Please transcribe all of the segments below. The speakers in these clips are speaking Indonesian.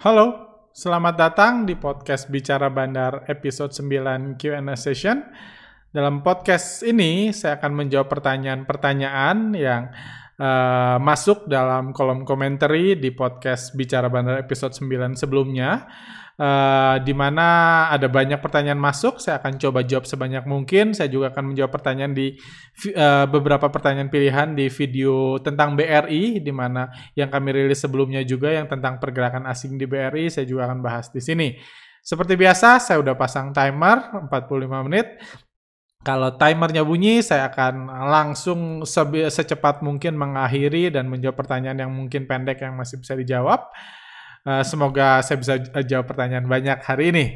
Halo, selamat datang di podcast Bicara Bandar episode 9 Q&A session. Dalam podcast ini, saya akan menjawab pertanyaan-pertanyaan yang masuk dalam kolom komentari di podcast Bicara Bandar episode 9 sebelumnya. Di mana ada banyak pertanyaan masuk, saya akan coba jawab sebanyak mungkin. Saya juga akan menjawab pertanyaan di beberapa pertanyaan pilihan di video tentang BRI, di mana yang kami rilis sebelumnya juga yang tentang pergerakan asing di BRI, saya juga akan bahas di sini. Seperti biasa, saya udah pasang timer 45 menit. Kalau timernya bunyi, saya akan langsung secepat mungkin mengakhiri dan menjawab pertanyaan yang mungkin pendek yang masih bisa dijawab. Semoga saya bisa jawab pertanyaan banyak hari ini.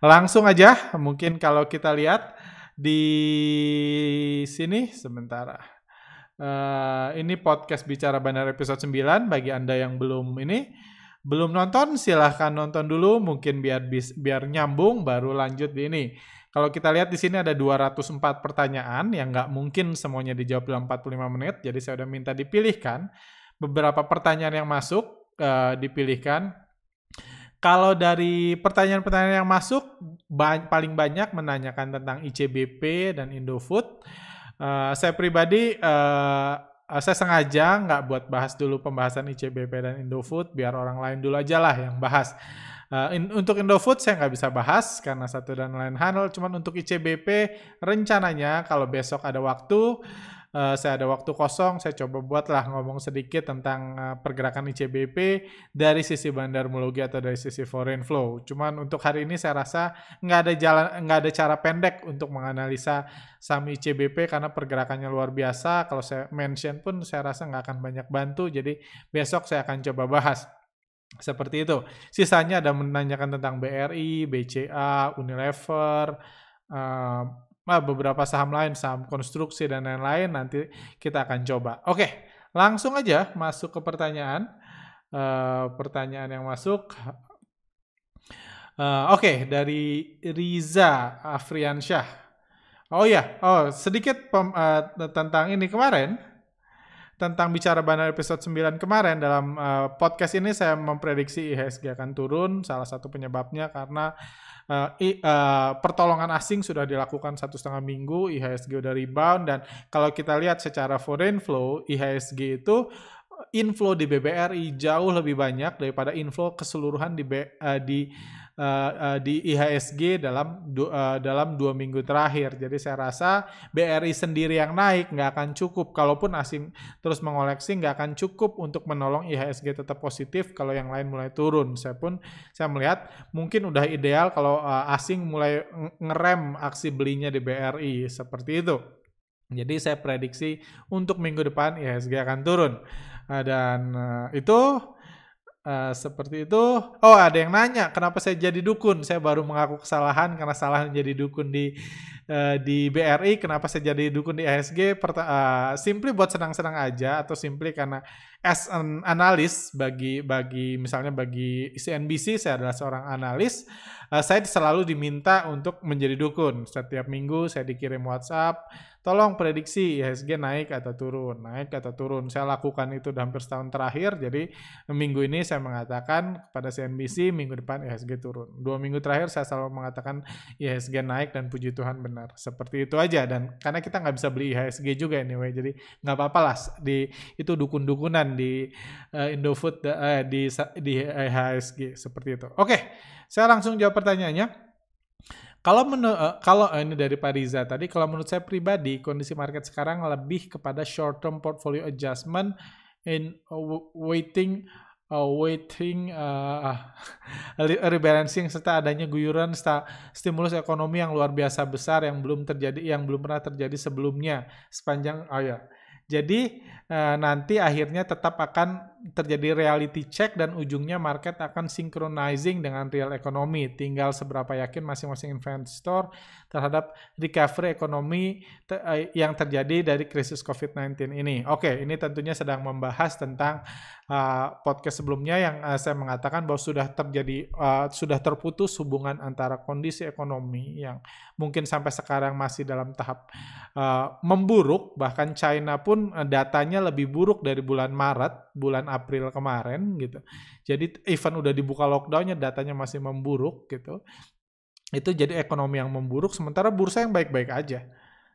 Langsung aja, mungkin kalau kita lihat di sini sebentar. Ini podcast Bicara Bandar episode 9. Bagi Anda yang belum nonton, silahkan nonton dulu, mungkin biar nyambung, baru lanjut di ini. Kalau kita lihat di sini ada 204 pertanyaan yang nggak mungkin semuanya dijawab dalam 45 menit, jadi saya udah minta dipilihkan beberapa pertanyaan yang masuk, dipilihkan. Kalau dari pertanyaan-pertanyaan yang masuk, paling banyak menanyakan tentang ICBP dan Indofood. Saya pribadi, saya sengaja nggak buat bahas dulu pembahasan ICBP dan Indofood, biar orang lain dulu aja lah yang bahas. Untuk Indofood saya nggak bisa bahas karena satu dan lain hal, cuman untuk ICBP rencananya kalau besok ada waktu, saya ada waktu kosong, saya coba buatlah ngomong sedikit tentang pergerakan ICBP dari sisi bandarmologi atau dari sisi foreign flow. Cuman untuk hari ini saya rasa nggak ada cara pendek untuk menganalisa saham ICBP karena pergerakannya luar biasa. Kalau saya mention pun saya rasa nggak akan banyak bantu, jadi besok saya akan coba bahas. Seperti itu. Sisanya ada menanyakan tentang BRI, BCA, Unilever, beberapa saham lain, saham konstruksi dan lain-lain, nanti kita akan coba. Oke, langsung aja masuk ke pertanyaan. Pertanyaan yang masuk. Oke, dari Riza Afriansyah. Sedikit tentang ini kemarin. Tentang Bicara Bandar episode 9 kemarin, dalam podcast ini saya memprediksi IHSG akan turun. Salah satu penyebabnya karena pertolongan asing sudah dilakukan 1,5 minggu, IHSG udah rebound, dan kalau kita lihat secara foreign flow, IHSG itu inflow di BBRI jauh lebih banyak daripada inflow keseluruhan di IHSG dalam 2 minggu terakhir. Jadi saya rasa BRI sendiri yang naik nggak akan cukup. Kalaupun asing terus mengoleksi, nggak akan cukup untuk menolong IHSG tetap positif kalau yang lain mulai turun. Saya melihat mungkin udah ideal kalau asing mulai ngerem aksi belinya di BRI seperti itu. Jadi saya prediksi untuk minggu depan IHSG akan turun. Itu seperti itu. Oh, ada yang nanya kenapa saya jadi dukun. Saya baru mengaku kesalahan karena salah menjadi dukun di BRI. Kenapa saya jadi dukun di IHSG? Simply buat senang-senang aja, atau simply karena as an analis, misalnya bagi CNBC saya adalah seorang analis. Saya selalu diminta untuk menjadi dukun. Setiap minggu saya dikirim WhatsApp, tolong prediksi IHSG naik atau turun. Saya lakukan itu hampir setahun terakhir. Jadi minggu ini saya mengatakan kepada CNBC minggu depan IHSG turun. 2 minggu terakhir saya selalu mengatakan IHSG naik, dan puji Tuhan benar. Seperti itu aja. Dan karena kita nggak bisa beli IHSG juga anyway, jadi nggak apa-apa lah. Itu dukun-dukunan di Indofood, di IHSG seperti itu. Oke, saya langsung jawab pertanyaannya. Kalau ini dari Pak Riza tadi, kalau menurut saya pribadi kondisi market sekarang lebih kepada short term portfolio adjustment in waiting rebalancing serta adanya guyuran stimulus ekonomi yang luar biasa besar yang belum pernah terjadi sebelumnya sepanjang Jadi nanti akhirnya tetap akan terjadi reality check dan ujungnya market akan synchronizing dengan real economy. Tinggal seberapa yakin masing-masing investor terhadap recovery ekonomi yang terjadi dari krisis COVID-19 ini. Oke, ini tentunya sedang membahas tentang podcast sebelumnya yang saya mengatakan bahwa sudah terputus hubungan antara kondisi ekonomi yang mungkin sampai sekarang masih dalam tahap memburuk. Bahkan China pun datanya lebih buruk dari bulan Maret bulan April kemarin gitu. Jadi even udah dibuka lockdownnya datanya masih memburuk gitu. Itu jadi ekonomi yang memburuk sementara bursa yang baik-baik aja.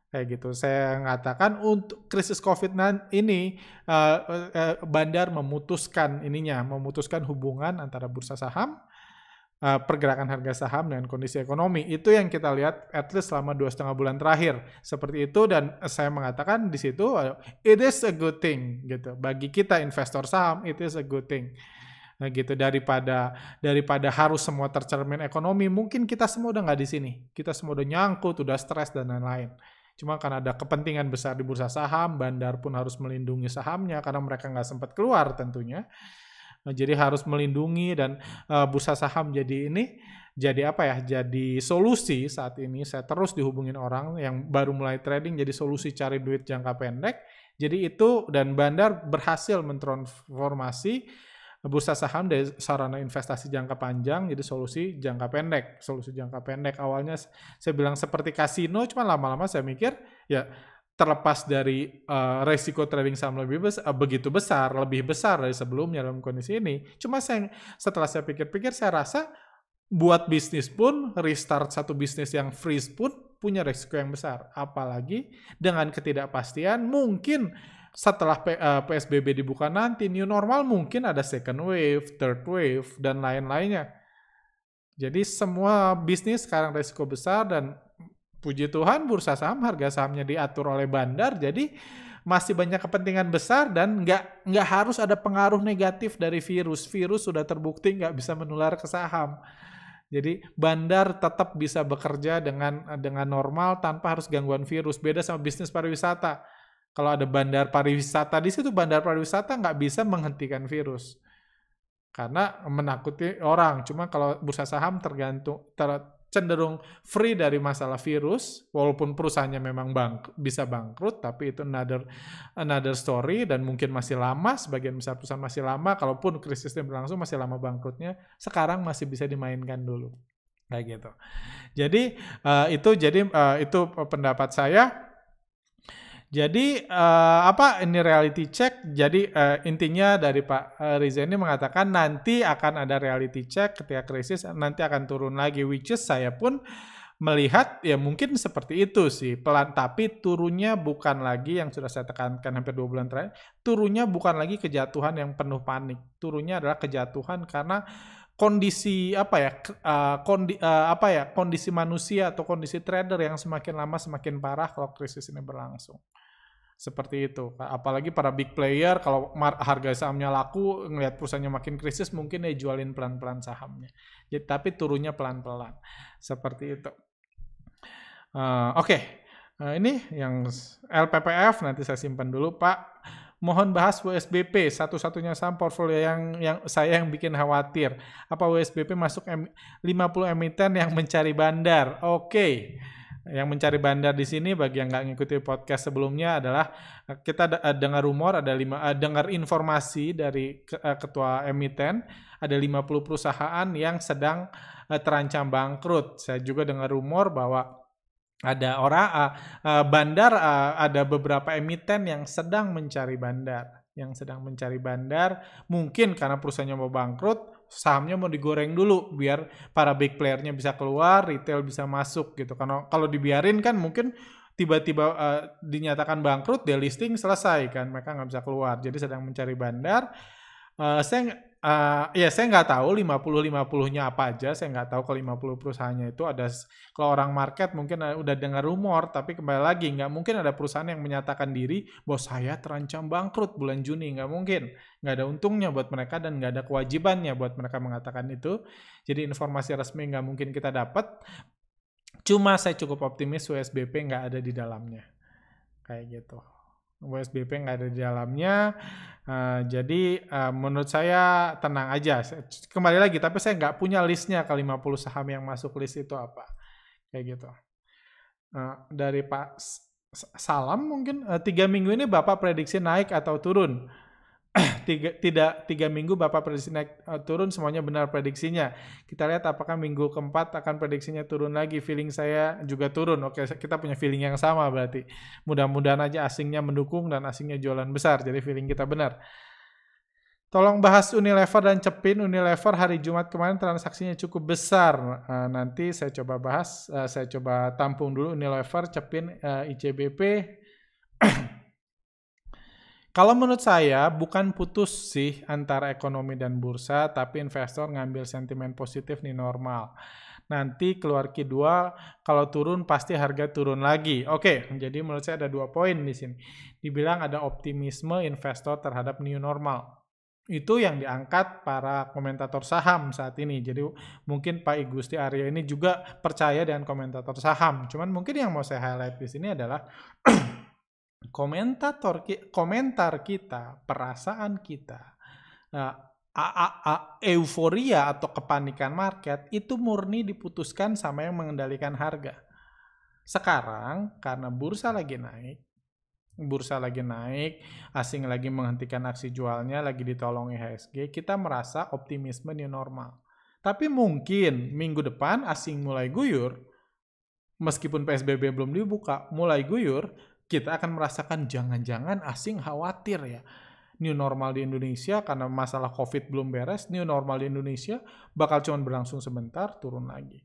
Kayak gitu. Saya mengatakan untuk krisis COVID ini Bandar memutuskan hubungan antara bursa saham, pergerakan harga saham dengan kondisi ekonomi. Itu yang kita lihat at least selama 2,5 bulan terakhir. Seperti itu dan saya mengatakan di situ it is a good thing gitu. Bagi kita investor saham it is a good thing. Nah gitu daripada harus semua tercermin ekonomi, mungkin kita semua udah nggak di sini. Kita semua udah nyangkut, udah stres dan lain-lain. Cuma karena ada kepentingan besar di bursa saham, Bandar pun harus melindungi sahamnya karena mereka nggak sempat keluar tentunya. Jadi harus melindungi dan bursa saham jadi solusi saat ini. Saya terus dihubungin orang yang baru mulai trading jadi solusi cari duit jangka pendek. Jadi itu dan Bandar berhasil mentransformasi bursa saham dari sarana investasi jangka panjang jadi solusi jangka pendek. Awalnya saya bilang seperti kasino, cuma lama-lama saya mikir ya terlepas dari resiko trading saham begitu besar, lebih besar dari sebelumnya dalam kondisi ini. Cuma setelah saya pikir-pikir, saya rasa buat bisnis pun, restart satu bisnis yang freeze pun punya resiko yang besar. Apalagi dengan ketidakpastian, mungkin setelah PSBB dibuka nanti, new normal mungkin ada second wave, third wave, dan lain-lainnya. Jadi semua bisnis sekarang resiko besar dan puji Tuhan bursa saham harga sahamnya diatur oleh Bandar jadi masih banyak kepentingan besar dan nggak harus ada pengaruh negatif dari virus sudah terbukti nggak bisa menular ke saham. Jadi Bandar tetap bisa bekerja dengan normal tanpa harus gangguan virus. Beda sama bisnis pariwisata. Kalau ada bandar pariwisata di situ, bandar pariwisata nggak bisa menghentikan virus karena menakuti orang. Cuma kalau bursa saham cenderung free dari masalah virus, walaupun perusahaannya memang bisa bangkrut, tapi itu another story dan mungkin masih lama, sebagian besar perusahaan masih lama, kalaupun krisisnya berlangsung masih lama bangkrutnya, sekarang masih bisa dimainkan dulu. Kayak gitu. Jadi itu pendapat saya. Jadi ini reality check. Jadi intinya dari Pak Riza ini mengatakan nanti akan ada reality check ketika krisis nanti akan turun lagi, which is saya pun melihat ya mungkin seperti itu sih pelan, tapi turunnya bukan lagi yang sudah saya tekankan hampir 2 bulan terakhir, turunnya bukan lagi kejatuhan yang penuh panik, turunnya adalah kejatuhan karena kondisi kondisi manusia atau kondisi trader yang semakin lama semakin parah kalau krisis ini berlangsung. Seperti itu. Apalagi para big player kalau harga sahamnya laku, ngelihat perusahaannya makin krisis mungkin jualin pelan-pelan sahamnya. Jadi tapi turunnya pelan-pelan. Seperti itu. Oke. Ini yang LPPF nanti saya simpan dulu, Pak. Mohon bahas WSBP, satu-satunya saham portfolio yang bikin khawatir. Apa WSBP masuk 50 emiten yang mencari bandar? Oke. Yang mencari bandar di sini bagi yang nggak ngikuti podcast sebelumnya adalah kita dengar rumor dengar informasi dari ketua emiten ada 50 perusahaan yang sedang terancam bangkrut. Saya juga dengar rumor bahwa ada bandar ada beberapa emiten yang sedang mencari bandar, mungkin karena perusahaannya mau bangkrut, sahamnya mau digoreng dulu biar para big playernya bisa keluar, retail bisa masuk gitu. Karena kalau dibiarin kan mungkin tiba-tiba dinyatakan bangkrut, delisting selesai kan, mereka nggak bisa keluar. Jadi sedang mencari bandar. Saya nggak tahu 50-50-nya apa aja, saya nggak tahu kalau 50 perusahaannya itu ada, kalau orang market mungkin udah dengar rumor, tapi kembali lagi nggak mungkin ada perusahaan yang menyatakan diri bahwa saya terancam bangkrut bulan Juni, nggak mungkin, nggak ada untungnya buat mereka dan nggak ada kewajibannya buat mereka mengatakan itu, jadi informasi resmi nggak mungkin kita dapat, cuma saya cukup optimis WSBP nggak ada di dalamnya, kayak gitu. WSBP nggak ada di dalamnya, jadi menurut saya tenang aja. Kembali lagi, tapi saya nggak punya listnya ke 50 saham yang masuk list itu apa, kayak gitu. Dari Pak Salam mungkin 3 minggu ini Bapak prediksi naik atau turun? 3 minggu Bapak prediksi naik turun, semuanya benar prediksinya. Kita lihat apakah minggu keempat akan prediksinya turun lagi. Feeling saya juga turun. Oke, kita punya feeling yang sama berarti. Mudah-mudahan aja asingnya mendukung dan asingnya jualan besar. Jadi feeling kita benar. Tolong bahas Unilever dan Cepin. Unilever hari Jumat kemarin transaksinya cukup besar. Nanti saya coba bahas, saya coba tampung dulu Unilever, Cepin, ICBP. Kalau menurut saya bukan putus sih antara ekonomi dan bursa, tapi investor ngambil sentimen positif nih normal. Nanti keluar Q2, kalau turun pasti harga turun lagi. Oke, jadi menurut saya ada 2 poin di sini. Dibilang ada optimisme investor terhadap new normal. Itu yang diangkat para komentator saham saat ini. Jadi mungkin Pak Igusti Arya ini juga percaya dengan komentator saham. Cuman mungkin yang mau saya highlight di sini adalah komentar kita, perasaan kita, euforia atau kepanikan market itu murni diputuskan sama yang mengendalikan harga. Sekarang karena bursa lagi naik, asing lagi menghentikan aksi jualnya, lagi ditolong IHSG, kita merasa optimisme new normal. Tapi mungkin minggu depan asing mulai guyur, meskipun PSBB belum dibuka, mulai guyur, kita akan merasakan jangan-jangan asing khawatir ya. New normal di Indonesia karena masalah COVID belum beres, new normal di Indonesia bakal cuma berlangsung sebentar, turun lagi.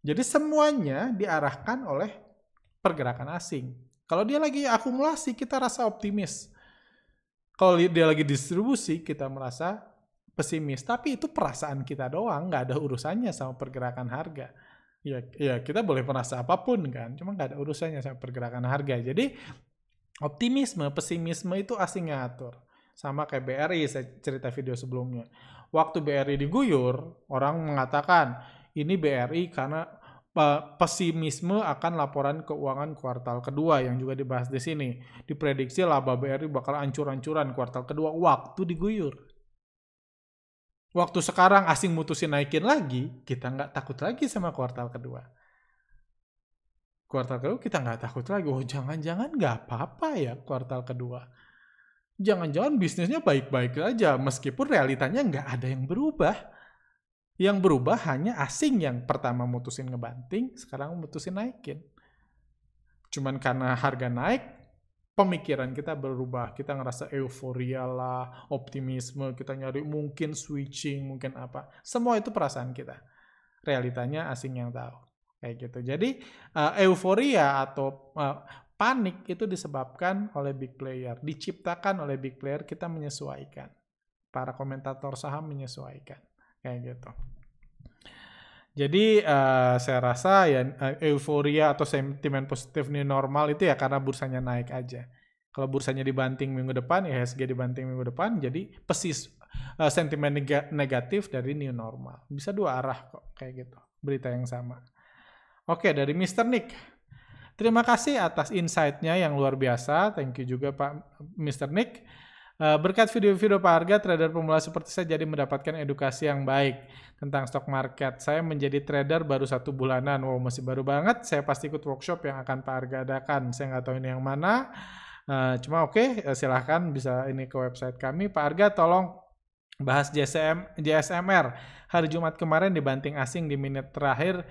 Jadi semuanya diarahkan oleh pergerakan asing. Kalau dia lagi akumulasi, kita rasa optimis. Kalau dia lagi distribusi, kita merasa pesimis. Tapi itu perasaan kita doang, nggak ada urusannya sama pergerakan harga. Ya kita boleh merasa apapun kan, cuma nggak ada urusannya sama pergerakan harga. Jadi optimisme, pesimisme itu asing ngatur. Sama kayak BRI, saya cerita video sebelumnya. Waktu BRI diguyur, orang mengatakan ini BRI karena pesimisme akan laporan keuangan kuartal kedua yang juga dibahas di sini. Diprediksi laba BRI bakal ancur-ancuran kuartal kedua waktu diguyur. Waktu sekarang asing mutusin naikin lagi, kita nggak takut lagi sama kuartal kedua. Kuartal kedua kita nggak takut lagi. Oh jangan-jangan nggak apa-apa ya kuartal kedua. Jangan-jangan bisnisnya baik-baik aja meskipun realitanya nggak ada yang berubah. Yang berubah hanya asing yang pertama mutusin ngebanting, sekarang mutusin naikin. Cuman karena harga naik, pemikiran kita berubah. Kita ngerasa euforia lah, optimisme, kita nyari mungkin switching, mungkin apa. Semua itu perasaan kita. Realitanya asing yang tahu. Kayak gitu. Jadi euforia atau panik itu disebabkan oleh big player. Diciptakan oleh big player, kita menyesuaikan. Para komentator saham menyesuaikan. Kayak gitu. Jadi saya rasa ya euforia atau sentimen positif new normal itu ya karena bursanya naik aja. Kalau bursanya dibanting minggu depan, IHSG dibanting minggu depan, jadi sentimen negatif dari new normal. Bisa dua arah kok kayak gitu. Berita yang sama. Oke, dari Mr. Nick. Terima kasih atas insight-nya yang luar biasa. Thank you juga Pak Mr. Nick. Berkat video-video Pak Arga, trader pemula seperti saya jadi mendapatkan edukasi yang baik tentang stock market. Saya menjadi trader baru 1 bulanan. Wow, masih baru banget. Saya pasti ikut workshop yang akan Pak Arga adakan. Saya nggak tahu ini yang mana. Cuma oke, silahkan bisa ini ke website kami. Pak Arga tolong bahas JSMR. Hari Jumat kemarin dibanting asing di menit terakhir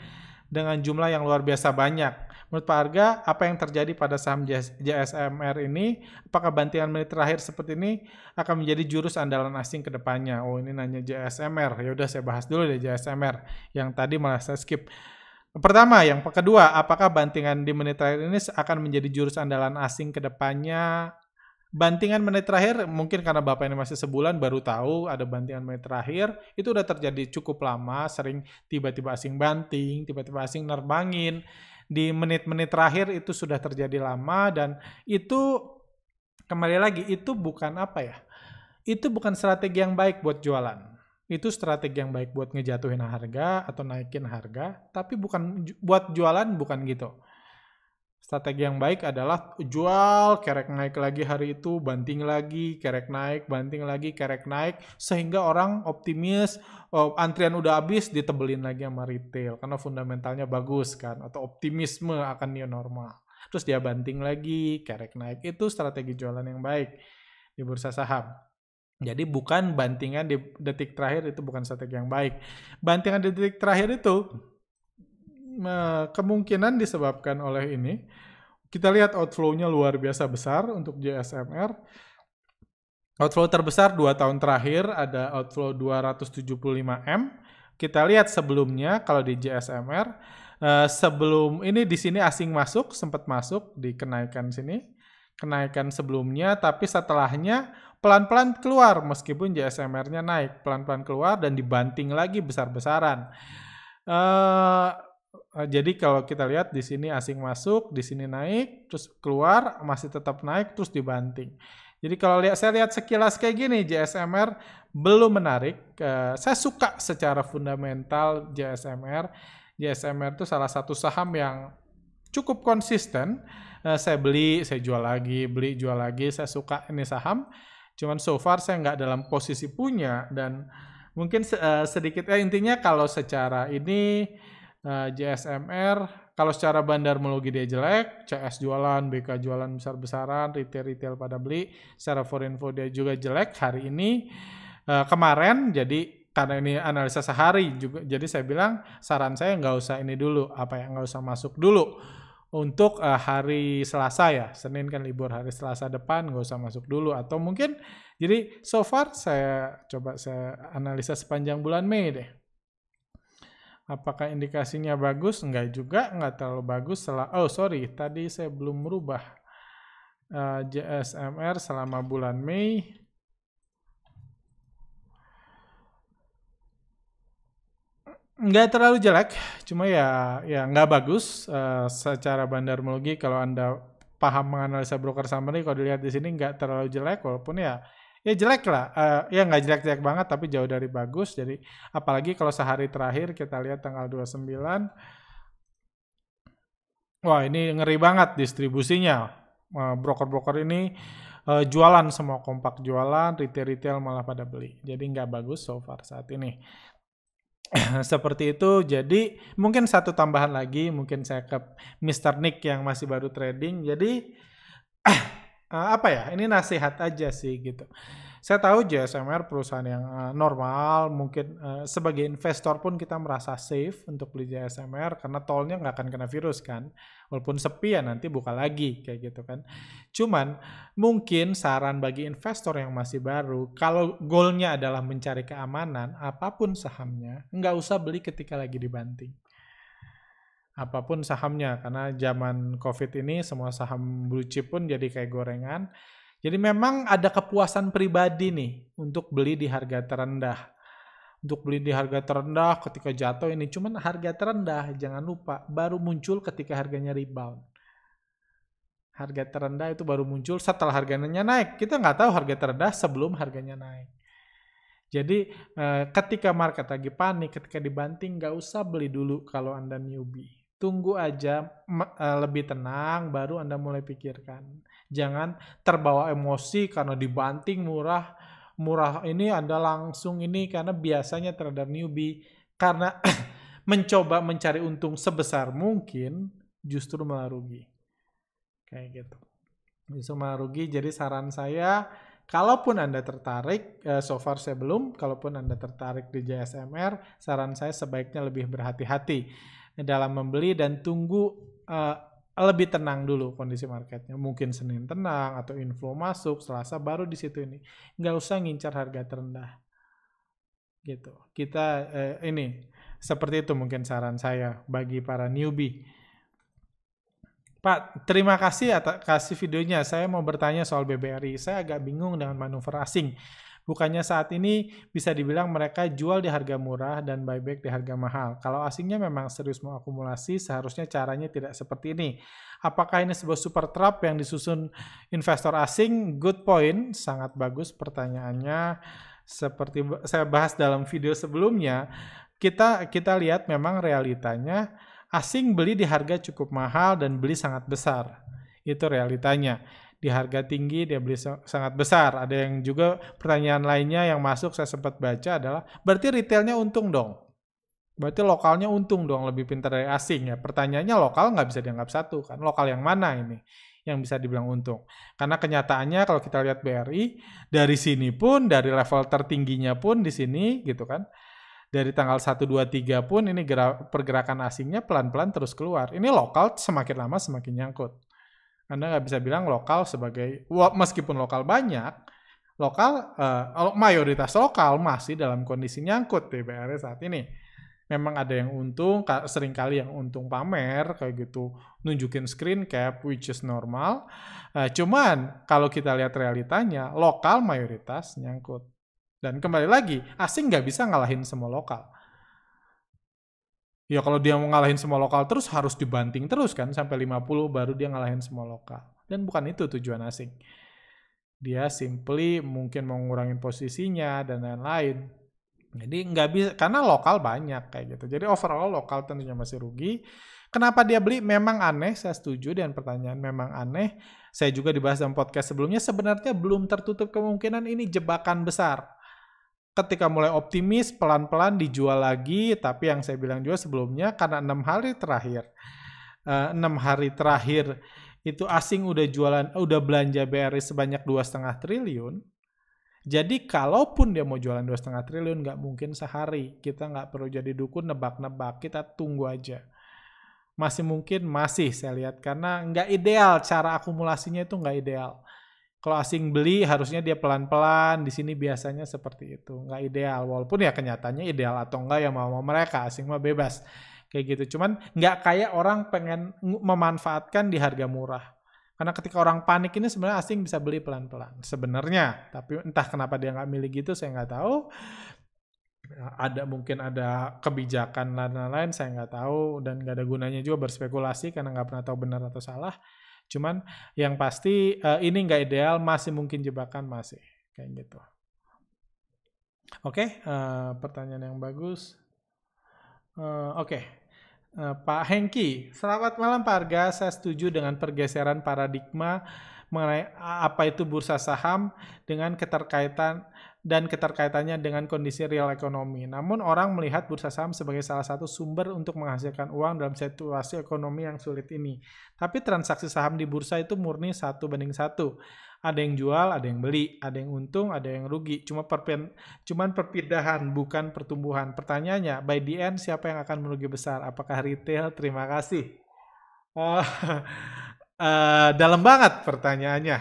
dengan jumlah yang luar biasa banyak. Menurut Pak Arga, apa yang terjadi pada saham JSMR ini? Apakah bantingan menit terakhir seperti ini akan menjadi jurus andalan asing ke depannya? Oh, ini nanya JSMR. Ya udah saya bahas dulu deh JSMR. Yang tadi malah saya skip. Pertama, yang kedua, apakah bantingan di menit terakhir ini akan menjadi jurus andalan asing ke depannya? Bantingan menit terakhir, mungkin karena Bapak ini masih sebulan baru tahu ada bantingan menit terakhir, itu udah terjadi cukup lama, sering tiba-tiba asing banting, tiba-tiba asing nerbangin. Di menit-menit terakhir itu sudah terjadi lama dan itu kembali lagi, itu bukan apa ya, itu bukan strategi yang baik buat jualan. Itu strategi yang baik buat ngejatuhin harga atau naikin harga, tapi bukan buat jualan, bukan gitu. Strategi yang baik adalah jual, kerek naik lagi hari itu, banting lagi, kerek naik, banting lagi, kerek naik, sehingga orang optimis, antrian udah habis, ditebelin lagi sama retail, karena fundamentalnya bagus kan, atau optimisme akan new normal. Terus dia banting lagi, kerek naik, itu strategi jualan yang baik di bursa saham. Jadi bukan bantingan di detik terakhir, itu bukan strategi yang baik. Bantingan di detik terakhir itu kemungkinan disebabkan oleh ini. Kita lihat outflow-nya luar biasa besar untuk JSMR. Outflow terbesar 2 tahun terakhir ada outflow 275 M. Kita lihat sebelumnya kalau di JSMR sebelum ini di sini asing masuk, sempat masuk di kenaikan sini. Kenaikan sebelumnya, tapi setelahnya pelan-pelan keluar meskipun JSMR-nya naik, pelan-pelan keluar dan dibanting lagi besar-besaran. Jadi kalau kita lihat di sini asing masuk, di sini naik, terus keluar, masih tetap naik, terus dibanting. Jadi kalau saya lihat sekilas kayak gini, JSMR belum menarik. Saya suka secara fundamental JSMR. JSMR itu salah satu saham yang cukup konsisten. Saya beli, saya jual lagi, beli, jual lagi. Saya suka ini saham. Cuman so far saya nggak dalam posisi punya. Dan mungkin sedikit, intinya kalau secara ini JSMR, kalau secara bandarmologi dia jelek, CS jualan, BK jualan besar-besaran, retail pada beli, secara Forinfo dia juga jelek hari ini. Kemarin, jadi karena ini analisa sehari juga, jadi saya bilang saran saya nggak usah ini dulu, nggak usah masuk dulu untuk hari Selasa ya, Senin kan libur, hari Selasa depan nggak usah masuk dulu, atau mungkin jadi so far saya analisa sepanjang bulan Mei deh. Apakah indikasinya bagus? Enggak juga, enggak terlalu bagus. Tadi saya belum merubah JSMR selama bulan Mei. Enggak terlalu jelek, cuma ya enggak bagus secara bandarmologi. Kalau Anda paham menganalisa broker summary, kalau dilihat di sini enggak terlalu jelek, walaupun ya jelek lah, ya nggak jelek-jelek banget tapi jauh dari bagus. Jadi apalagi kalau sehari terakhir kita lihat tanggal 29, wah ini ngeri banget distribusinya. Broker-broker ini jualan, semua kompak jualan, retail malah pada beli. Jadi nggak bagus so far saat ini. Seperti itu. Jadi mungkin satu tambahan lagi, mungkin saya ke Mr. Nick yang masih baru trading. Jadi ini nasihat aja sih gitu. Saya tahu JSMR perusahaan yang normal, mungkin sebagai investor pun kita merasa safe untuk beli JSMR karena tolnya nggak akan kena virus kan. Walaupun sepi ya nanti buka lagi kayak gitu kan. Cuman mungkin saran bagi investor yang masih baru, kalau goalnya adalah mencari keamanan, apapun sahamnya, nggak usah beli ketika lagi dibanting. Apapun sahamnya, karena zaman COVID ini semua saham blue chip pun jadi kayak gorengan. Jadi memang ada kepuasan pribadi nih untuk beli di harga terendah. Untuk beli di harga terendah ketika jatuh ini, cuman harga terendah jangan lupa baru muncul ketika harganya rebound. Harga terendah itu baru muncul setelah harganya naik. Kita nggak tahu harga terendah sebelum harganya naik. Jadi ketika market lagi panik, ketika dibanting, nggak usah beli dulu kalau Anda newbie. Tunggu aja lebih tenang, baru Anda mulai pikirkan. Jangan terbawa emosi karena dibanting murah ini Anda langsung ini, karena biasanya terhadap newbie, karena mencoba mencari untung sebesar mungkin, justru malah rugi. Kayak gitu. Justru malah rugi, jadi saran saya, kalaupun Anda tertarik, so far saya belum, kalaupun Anda tertarik di JSMR, saran saya sebaiknya lebih berhati-hati dalam membeli dan tunggu lebih tenang dulu kondisi marketnya. Mungkin Senin tenang atau inflow masuk, Selasa baru di situ ini. Nggak usah ngincar harga terendah. Gitu. Kita ini seperti itu mungkin saran saya bagi para newbie. Pak, terima kasih atas kasih videonya. Saya mau bertanya soal BBRI. Saya agak bingung dengan manuver asing. Bukannya saat ini bisa dibilang mereka jual di harga murah dan buyback di harga mahal. Kalau asingnya memang serius mau akumulasi, seharusnya caranya tidak seperti ini. Apakah ini sebuah super trap yang disusun investor asing? Good point, sangat bagus pertanyaannya. Seperti saya bahas dalam video sebelumnya, kita lihat memang realitanya asing beli di harga cukup mahal dan beli sangat besar. Itu realitanya. Di harga tinggi dia beli sangat besar. Ada yang juga pertanyaan lainnya yang masuk saya sempat baca adalah, berarti retailnya untung dong? Berarti lokalnya untung dong, lebih pintar dari asing ya. Pertanyaannya lokal nggak bisa dianggap satu kan. Lokal yang mana ini yang bisa dibilang untung? Karena kenyataannya kalau kita lihat BRI, dari sini pun, dari level tertingginya pun di sini gitu kan. Dari tanggal 1, 2, 3 pun ini pergerakan asingnya pelan-pelan terus keluar. Ini lokal semakin lama semakin nyangkut. Anda nggak bisa bilang lokal sebagai, meskipun lokal banyak, lokal, mayoritas lokal masih dalam kondisi nyangkut di BRI saat ini. Memang ada yang untung, seringkali yang untung pamer kayak gitu, nunjukin screen cap which is normal. Cuman kalau kita lihat realitanya, lokal mayoritas nyangkut. Dan kembali lagi, asing nggak bisa ngalahin semua lokal. Ya kalau dia mau ngalahin semua lokal terus harus dibanting terus kan sampai 50 baru dia ngalahin semua lokal. Dan bukan itu tujuan asing. Dia simply mungkin mau ngurangin posisinya dan lain-lain. Jadi nggak bisa, karena lokal banyak kayak gitu. Jadi overall lokal tentunya masih rugi. Kenapa dia beli? Memang aneh, saya setuju dengan pertanyaan memang aneh. Saya juga dibahas dalam podcast sebelumnya, sebenarnya belum tertutup kemungkinan ini jebakan besar. Ketika mulai optimis, pelan-pelan dijual lagi, tapi yang saya bilang juga sebelumnya, karena 6 hari terakhir, 6 hari terakhir itu asing udah belanja BRI sebanyak 2,5 triliun. Jadi kalaupun dia mau jualan 2,5 triliun, nggak mungkin sehari. Kita nggak perlu jadi dukun nebak-nebak, kita tunggu aja. Masih mungkin, masih saya lihat. Karena nggak ideal, cara akumulasinya itu nggak ideal. Kalau asing beli harusnya dia pelan-pelan, di sini biasanya seperti itu. Nggak ideal, walaupun ya kenyataannya ideal atau enggak ya mau mereka, asing mah bebas. Kayak gitu, cuman nggak kayak orang pengen memanfaatkan di harga murah. Karena ketika orang panik ini sebenarnya asing bisa beli pelan-pelan. Sebenarnya, tapi entah kenapa dia nggak milih gitu, saya nggak tahu. Mungkin ada kebijakan lain-lain, saya nggak tahu. Dan nggak ada gunanya juga berspekulasi karena nggak pernah tahu benar atau salah. Cuman yang pasti ini nggak ideal, masih mungkin jebakan, masih. Kayak gitu. Oke, pertanyaan yang bagus. Oke. Pak Hengki, selamat malam Pak Arga. Saya setuju dengan pergeseran paradigma mengenai apa itu bursa saham dengan keterkaitannya dengan kondisi real ekonomi. Namun orang melihat bursa saham sebagai salah satu sumber untuk menghasilkan uang dalam situasi ekonomi yang sulit ini. Tapi transaksi saham di bursa itu murni 1:1. Ada yang jual, ada yang beli, ada yang untung, ada yang rugi. Cuman perpindahan, bukan pertumbuhan. Pertanyaannya, by the end siapa yang akan merugi besar? Apakah retail? Terima kasih. Dalam banget pertanyaannya.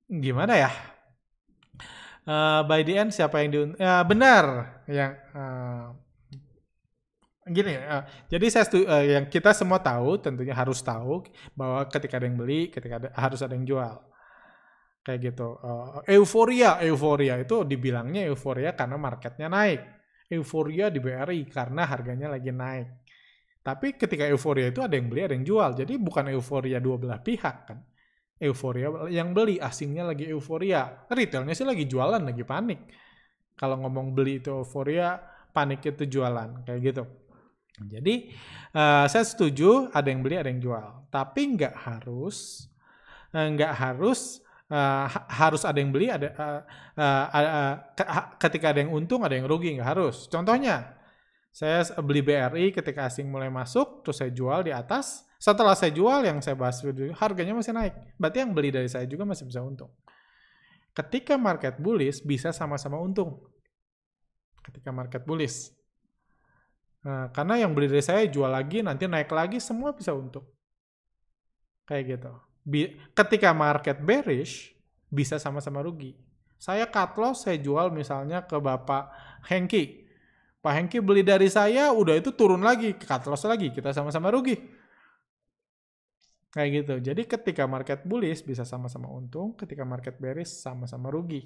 Gimana ya? By the end siapa yang benar yang gini, jadi yang kita semua tahu, tentunya harus tahu bahwa ketika ada yang beli, harus ada yang jual. Kayak gitu. Euforia itu dibilangnya euforia karena marketnya naik. Euforia di BRI karena harganya lagi naik. Tapi ketika euforia itu ada yang beli, ada yang jual. Jadi bukan euforia dua belah pihak kan. Euforia yang beli, asingnya lagi euforia. Retailnya sih lagi jualan, lagi panik. Kalau ngomong beli itu euforia, panik itu jualan. Kayak gitu. Jadi saya setuju ada yang beli, ada yang jual. Tapi nggak harus harus ada yang beli, ketika ada yang untung, ada yang rugi, nggak harus. Contohnya, saya beli BRI ketika asing mulai masuk, terus saya jual di atas. Setelah saya jual, yang saya bahas dulu, harganya masih naik. Berarti yang beli dari saya juga masih bisa untung. Ketika market bullish, bisa sama-sama untung. Ketika market bullish. Karena yang beli dari saya jual lagi, nanti naik lagi, semua bisa untung. Kayak gitu. Ketika market bearish, bisa sama-sama rugi. Saya cut loss, saya jual misalnya ke Bapak Hengki. Pak Hengki beli dari saya, udah itu turun lagi, cut loss lagi, kita sama-sama rugi. Kayak gitu. Jadi ketika market bullish bisa sama-sama untung, ketika market bearish sama-sama rugi.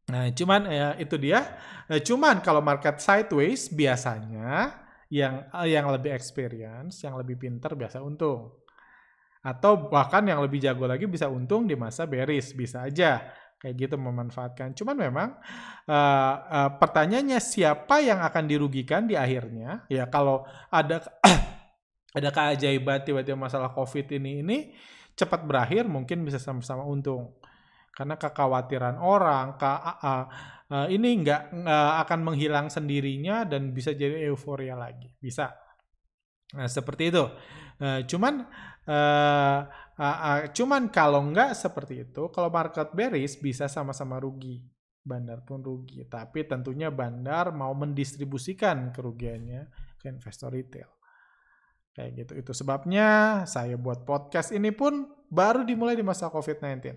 Nah, cuman itu dia. Cuman kalau market sideways biasanya yang lebih experience, yang lebih pintar biasa untung. Atau bahkan yang lebih jago lagi bisa untung di masa bearish, bisa aja kayak gitu memanfaatkan. Cuman memang pertanyaannya siapa yang akan dirugikan di akhirnya? Ya kalau ada ada keajaiban tiba-tiba masalah COVID ini cepat berakhir, mungkin bisa sama-sama untung. Karena kekhawatiran orang ini nggak akan menghilang sendirinya dan bisa jadi euforia lagi. Bisa. Nah, seperti itu. Cuman kalau nggak seperti itu, kalau market bearish bisa sama-sama rugi. Bandar pun rugi. Tapi tentunya bandar mau mendistribusikan kerugiannya ke investor retail. Kayak gitu. Itu sebabnya saya buat podcast ini pun baru dimulai di masa COVID-19.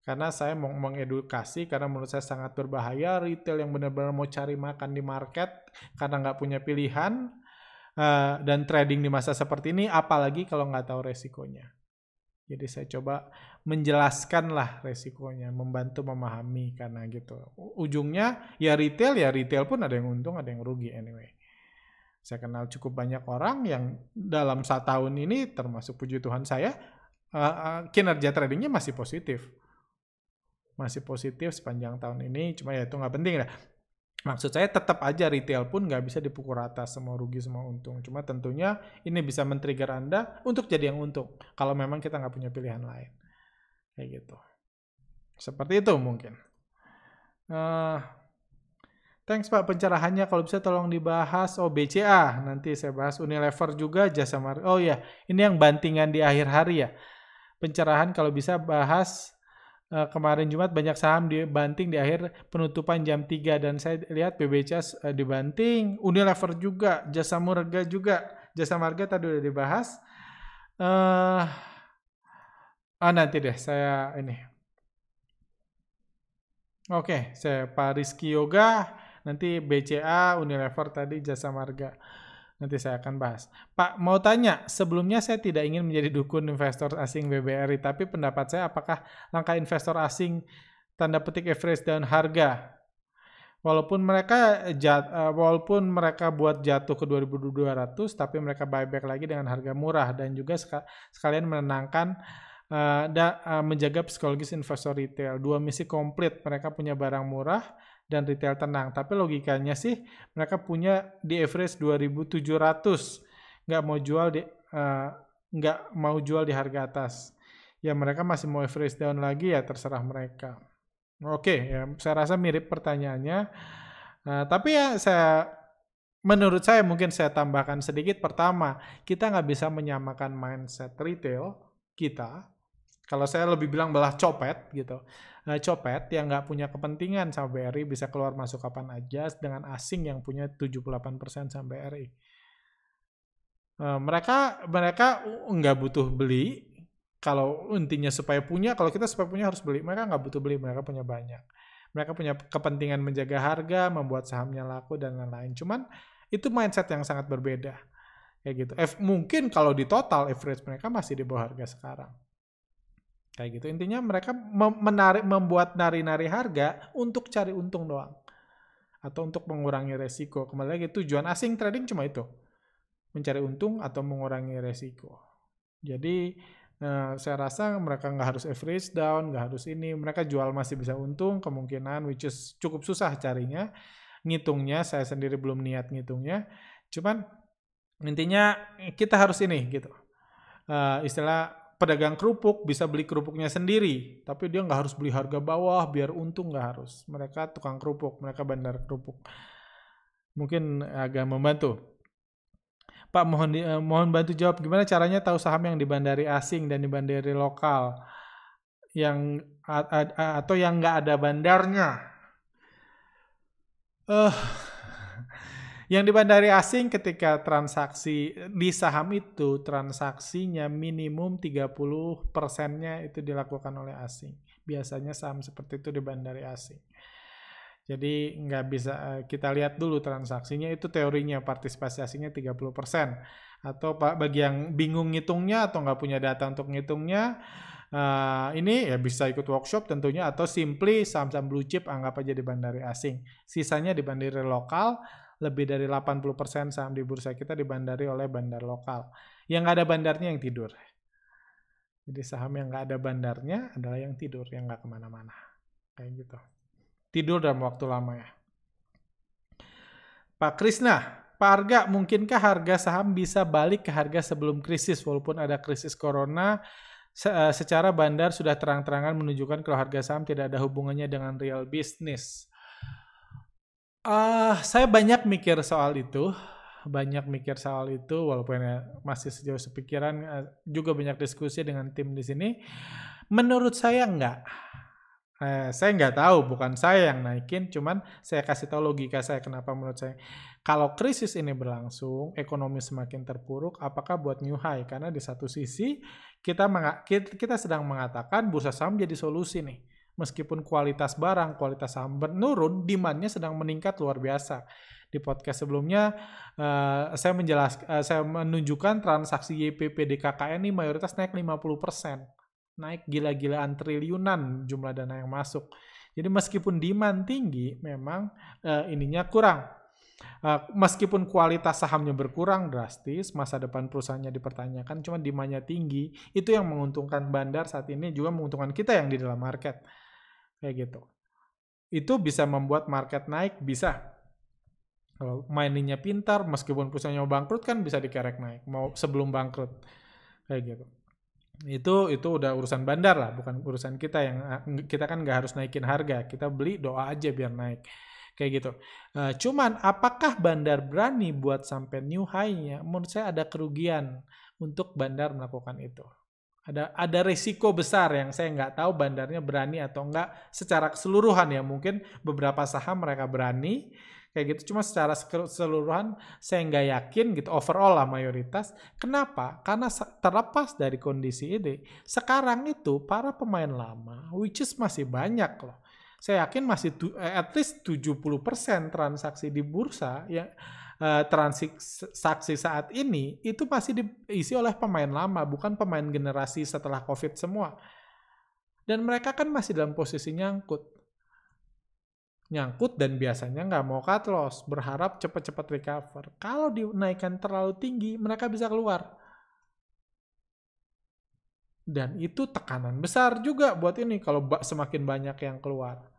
Karena saya mau mengedukasi, karena menurut saya sangat berbahaya retail yang benar-benar mau cari makan di market karena nggak punya pilihan, dan trading di masa seperti ini, apalagi kalau nggak tahu resikonya. Jadi saya coba menjelaskan lah resikonya, membantu memahami karena gitu. Ujungnya ya retail pun ada yang untung, ada yang rugi anyway. Saya kenal cukup banyak orang yang dalam 1 tahun ini, termasuk puji Tuhan saya, kinerja tradingnya masih positif. Masih positif sepanjang tahun ini, cuma ya itu nggak penting lah. Maksud saya tetap aja retail pun nggak bisa dipukul rata, semua rugi semua untung. Cuma tentunya ini bisa men-trigger Anda untuk jadi yang untung. Kalau memang kita nggak punya pilihan lain. Kayak gitu. Seperti itu mungkin. Thanks Pak pencerahannya. Kalau bisa tolong dibahas. BCA. Nanti saya bahas Unilever juga, Jasa Marga. Oh ya, ini yang bantingan di akhir hari ya. Pencerahan kalau bisa bahas. Kemarin Jumat banyak saham dibanting di akhir penutupan jam 3 dan saya lihat BBCA dibanting, Unilever juga, Jasa Marga juga. Jasa Marga tadi udah dibahas. Nanti deh saya ini. Oke, saya Pak Rizky Yoga, nanti BCA, Unilever tadi, Jasa Marga. Nanti saya akan bahas. Pak, mau tanya, sebelumnya saya tidak ingin menjadi dukun investor asing BBRI, tapi pendapat saya apakah langkah investor asing tanda petik average down harga, walaupun mereka buat jatuh ke 2.200, tapi mereka buyback lagi dengan harga murah dan juga sekalian menenangkan menjaga psikologis investor retail. 2 misi komplit, mereka punya barang murah dan retail tenang. Tapi logikanya sih mereka punya di average 2.700, nggak mau jual di harga atas. Ya mereka masih mau average down lagi, ya terserah mereka. Oke, ya saya rasa mirip pertanyaannya. Tapi ya menurut saya mungkin saya tambahkan sedikit. Pertama, kita nggak bisa menyamakan mindset retail kita. Kalau saya lebih bilang belah copet gitu. Copet yang nggak punya kepentingan sama BRI bisa keluar masuk kapan aja, dengan asing yang punya 78% sama BRI. Mereka nggak butuh beli. Kalau intinya supaya punya, kalau kita supaya punya harus beli. Mereka nggak butuh beli, mereka punya banyak. Mereka punya kepentingan menjaga harga, membuat sahamnya laku dan lain-lain. Cuman itu mindset yang sangat berbeda. Kayak gitu. Mungkin kalau di total average mereka masih di bawah harga sekarang. Kayak gitu. Intinya mereka membuat nari-nari harga untuk cari untung doang. Atau untuk mengurangi resiko. Kembali lagi, tujuan asing trading cuma itu. Mencari untung atau mengurangi resiko. Jadi, saya rasa mereka nggak harus average down, nggak harus ini. Mereka jual masih bisa untung, kemungkinan, which is cukup susah carinya. Ngitungnya, saya sendiri belum niat ngitungnya. Cuman, intinya kita harus ini gitu. Istilah pedagang kerupuk bisa beli kerupuknya sendiri, tapi dia nggak harus beli harga bawah biar untung, nggak harus. Mereka tukang kerupuk, mereka bandar kerupuk. Mungkin agak membantu. Pak, mohon bantu jawab gimana caranya tahu saham yang di bandari asing dan di bandari lokal atau yang nggak ada bandarnya. Yang di bandari asing ketika transaksi di saham itu, transaksinya minimum 30%-nya itu dilakukan oleh asing. Biasanya saham seperti itu di bandari asing. Jadi nggak bisa, kita lihat dulu transaksinya, itu teorinya partisipasi asingnya 30%. Atau bagi yang bingung ngitungnya atau nggak punya data untuk ngitungnya, ini ya bisa ikut workshop tentunya, atau simply saham-saham blue chip anggap aja di bandari asing. Sisanya di bandari lokal. Lebih dari 80% saham di bursa kita dibandari oleh bandar lokal. Yang nggak ada bandarnya yang tidur. Jadi saham yang nggak ada bandarnya adalah yang tidur, yang nggak kemana-mana. Kayak gitu. Tidur dalam waktu lama ya. Pak Krisna, Pak Arga, mungkinkah harga saham bisa balik ke harga sebelum krisis walaupun ada krisis corona? Secara bandar sudah terang-terangan menunjukkan kalau harga saham tidak ada hubungannya dengan real business. Saya banyak mikir soal itu, walaupun masih sejauh sepikiran, juga banyak diskusi dengan tim di sini. Menurut saya enggak. Saya nggak tahu, bukan saya yang naikin, cuman saya kasih tahu logika saya kenapa menurut saya. Kalau krisis ini berlangsung, ekonomi semakin terpuruk, apakah buat new high? Karena di satu sisi kita sedang mengatakan bursa saham jadi solusi nih. Meskipun kualitas barang, kualitas saham menurun, demand-nya sedang meningkat luar biasa. Di podcast sebelumnya, saya menunjukkan transaksi YPP KKN ini mayoritas naik 50%. Naik gila-gilaan triliunan jumlah dana yang masuk. Jadi meskipun demand tinggi, memang ininya kurang. Meskipun kualitas sahamnya berkurang drastis, masa depan perusahaannya dipertanyakan, cuma demand-nya tinggi, itu yang menguntungkan Bandar saat ini, juga menguntungkan kita yang di dalam market. Kayak gitu. Itu bisa membuat market naik, bisa. Kalau maininnya pintar, meskipun perusahaannya mau bangkrut kan bisa dikerek naik, mau sebelum bangkrut. Kayak gitu. Itu udah urusan Bandar lah, bukan urusan kita. Yang kita kan nggak harus naikin harga, kita beli doa aja biar naik. Kayak gitu. Cuman apakah Bandar berani buat sampai new high-nya? Menurut saya ada kerugian untuk Bandar melakukan itu. Ada risiko besar yang saya nggak tahu Bandarnya berani atau enggak secara keseluruhan ya. Mungkin beberapa saham mereka berani kayak gitu. Cuma secara keseluruhan saya nggak yakin gitu. Overall lah mayoritas. Kenapa? Karena terlepas dari kondisi ini, sekarang itu para pemain lama, which is masih banyak loh. Saya yakin masih at least 70% transaksi di bursa ya, transaksi saat ini itu masih diisi oleh pemain lama, bukan pemain generasi setelah COVID semua. Dan mereka kan masih dalam posisi nyangkut dan biasanya nggak mau cut loss, berharap cepat-cepat recover. Kalau dinaikkan terlalu tinggi, mereka bisa keluar. Dan itu tekanan besar juga buat ini kalau semakin banyak yang keluar.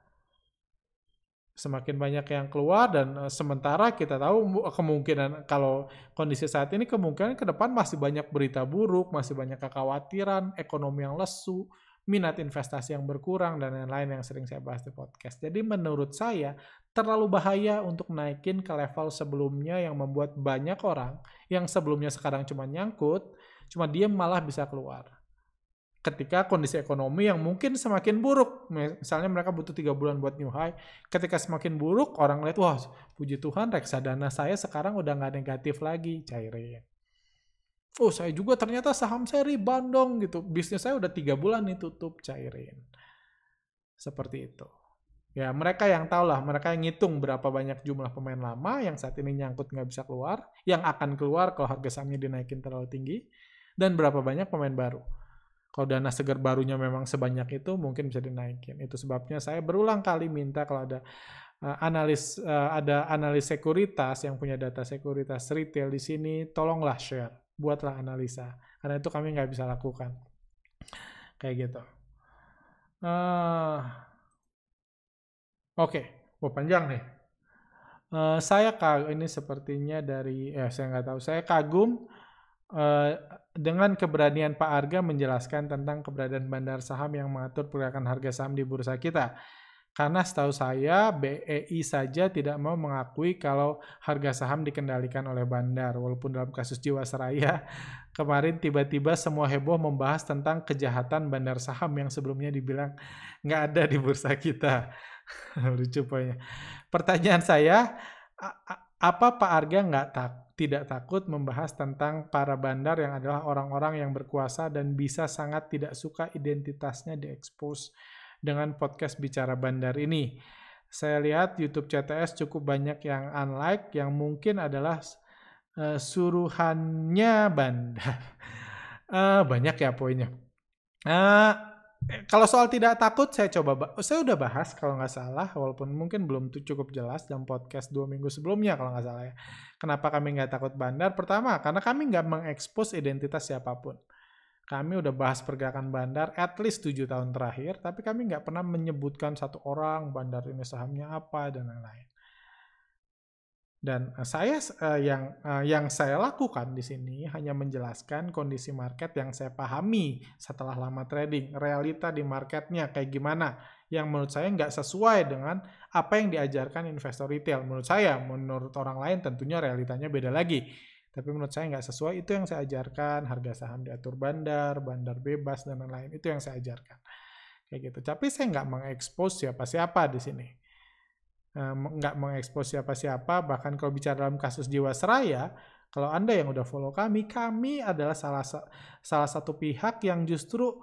Semakin banyak yang keluar dan sementara kita tahu kemungkinan kalau kondisi saat ini kemungkinan ke depan masih banyak berita buruk, masih banyak kekhawatiran, ekonomi yang lesu, minat investasi yang berkurang dan lain-lain yang sering saya bahas di podcast. Jadi menurut saya terlalu bahaya untuk naikin ke level sebelumnya yang membuat banyak orang yang sebelumnya sekarang cuma nyangkut, cuma diem malah bisa keluar. Ketika kondisi ekonomi yang mungkin semakin buruk, misalnya mereka butuh 3 bulan buat new high, ketika semakin buruk, orang lihat, wah puji Tuhan reksadana saya sekarang udah nggak negatif lagi, cairin. Oh saya juga ternyata saham saya rebound dong gitu, bisnis saya udah 3 bulan nih tutup, cairin. Seperti itu. Ya mereka yang tahu lah, mereka yang ngitung berapa banyak jumlah pemain lama yang saat ini nyangkut nggak bisa keluar, yang akan keluar kalau harga sahamnya dinaikin terlalu tinggi, dan berapa banyak pemain baru. Kalau dana segar barunya memang sebanyak itu, mungkin bisa dinaikin. Itu sebabnya saya berulang kali minta kalau ada analis sekuritas yang punya data sekuritas retail di sini, tolonglah share, buatlah analisa. Karena itu kami nggak bisa lakukan. Kayak gitu. Oke, panjang nih. Ini sepertinya dari, saya nggak tahu. Saya kagum dengan keberanian Pak Arga menjelaskan tentang keberadaan bandar saham yang mengatur pergerakan harga saham di bursa kita. Karena setahu saya BEI saja tidak mau mengakui kalau harga saham dikendalikan oleh bandar. Walaupun dalam kasus Jiwasraya kemarin tiba-tiba semua heboh membahas tentang kejahatan bandar saham yang sebelumnya dibilang nggak ada di bursa kita. Lucu pokoknya. Pertanyaan saya, apa Pak Arga tidak takut membahas tentang para bandar yang adalah orang-orang yang berkuasa dan bisa sangat tidak suka identitasnya diekspos dengan podcast Bicara Bandar ini? Saya lihat YouTube CTS cukup banyak yang unlike, yang mungkin adalah suruhannya bandar. Banyak ya poinnya. Kalau soal tidak takut, saya udah bahas kalau nggak salah, walaupun mungkin belum cukup jelas dalam podcast 2 minggu sebelumnya kalau nggak salah ya. Kenapa kami nggak takut bandar? Pertama, karena kami nggak mengekspos identitas siapapun. Kami udah bahas pergerakan bandar at least 7 tahun terakhir, tapi kami nggak pernah menyebutkan satu orang bandar ini sahamnya apa dan lain-lain. Dan saya yang saya lakukan di sini hanya menjelaskan kondisi market yang saya pahami setelah lama trading, realita di marketnya kayak gimana, yang menurut saya nggak sesuai dengan apa yang diajarkan investor retail. Menurut saya, menurut orang lain tentunya realitanya beda lagi. Tapi menurut saya nggak sesuai, itu yang saya ajarkan, harga saham diatur bandar bebas, dan lain-lain. Itu yang saya ajarkan. Kayak gitu. Tapi saya nggak mengekspos siapa-siapa di sini. Nggak mengekspos siapa-siapa, bahkan kalau bicara dalam kasus Jiwasraya, Kalau Anda yang udah follow kami adalah salah satu pihak yang justru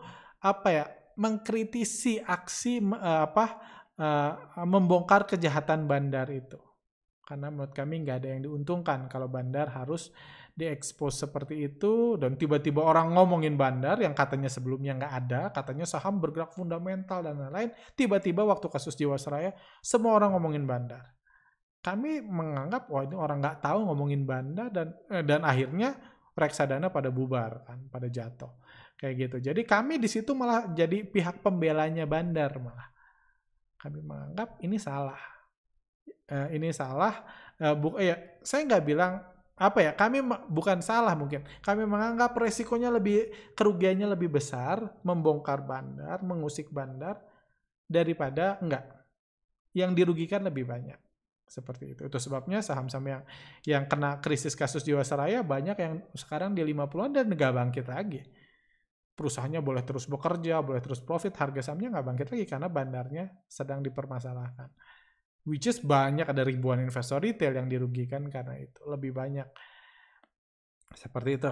mengkritisi aksi membongkar kejahatan bandar itu. Karena menurut kami nggak ada yang diuntungkan kalau bandar harus diekspos seperti itu, dan tiba-tiba orang ngomongin bandar yang katanya sebelumnya nggak ada, katanya saham bergerak fundamental dan lain-lain, tiba-tiba waktu kasus Jiwasraya semua orang ngomongin bandar. Kami menganggap ini orang nggak tahu ngomongin bandar, dan akhirnya reksadana pada bubar kan, pada jatuh kayak gitu. Jadi kami di situ malah jadi pihak pembelanya bandar, malah kami menganggap ini salah. Saya nggak bilang kami bukan salah, mungkin kami menganggap resikonya kerugiannya lebih besar membongkar bandar, mengusik bandar daripada enggak. Yang dirugikan lebih banyak. Seperti itu. Itu sebabnya saham-saham yang kena krisis kasus Jiwasraya banyak yang sekarang di 50-an dan nggak bangkit lagi. Perusahaannya boleh terus bekerja, boleh terus profit, harga sahamnya nggak bangkit lagi karena bandarnya sedang dipermasalahkan. Which is banyak, ada ribuan investor retail yang dirugikan karena itu. Lebih banyak. Seperti itu.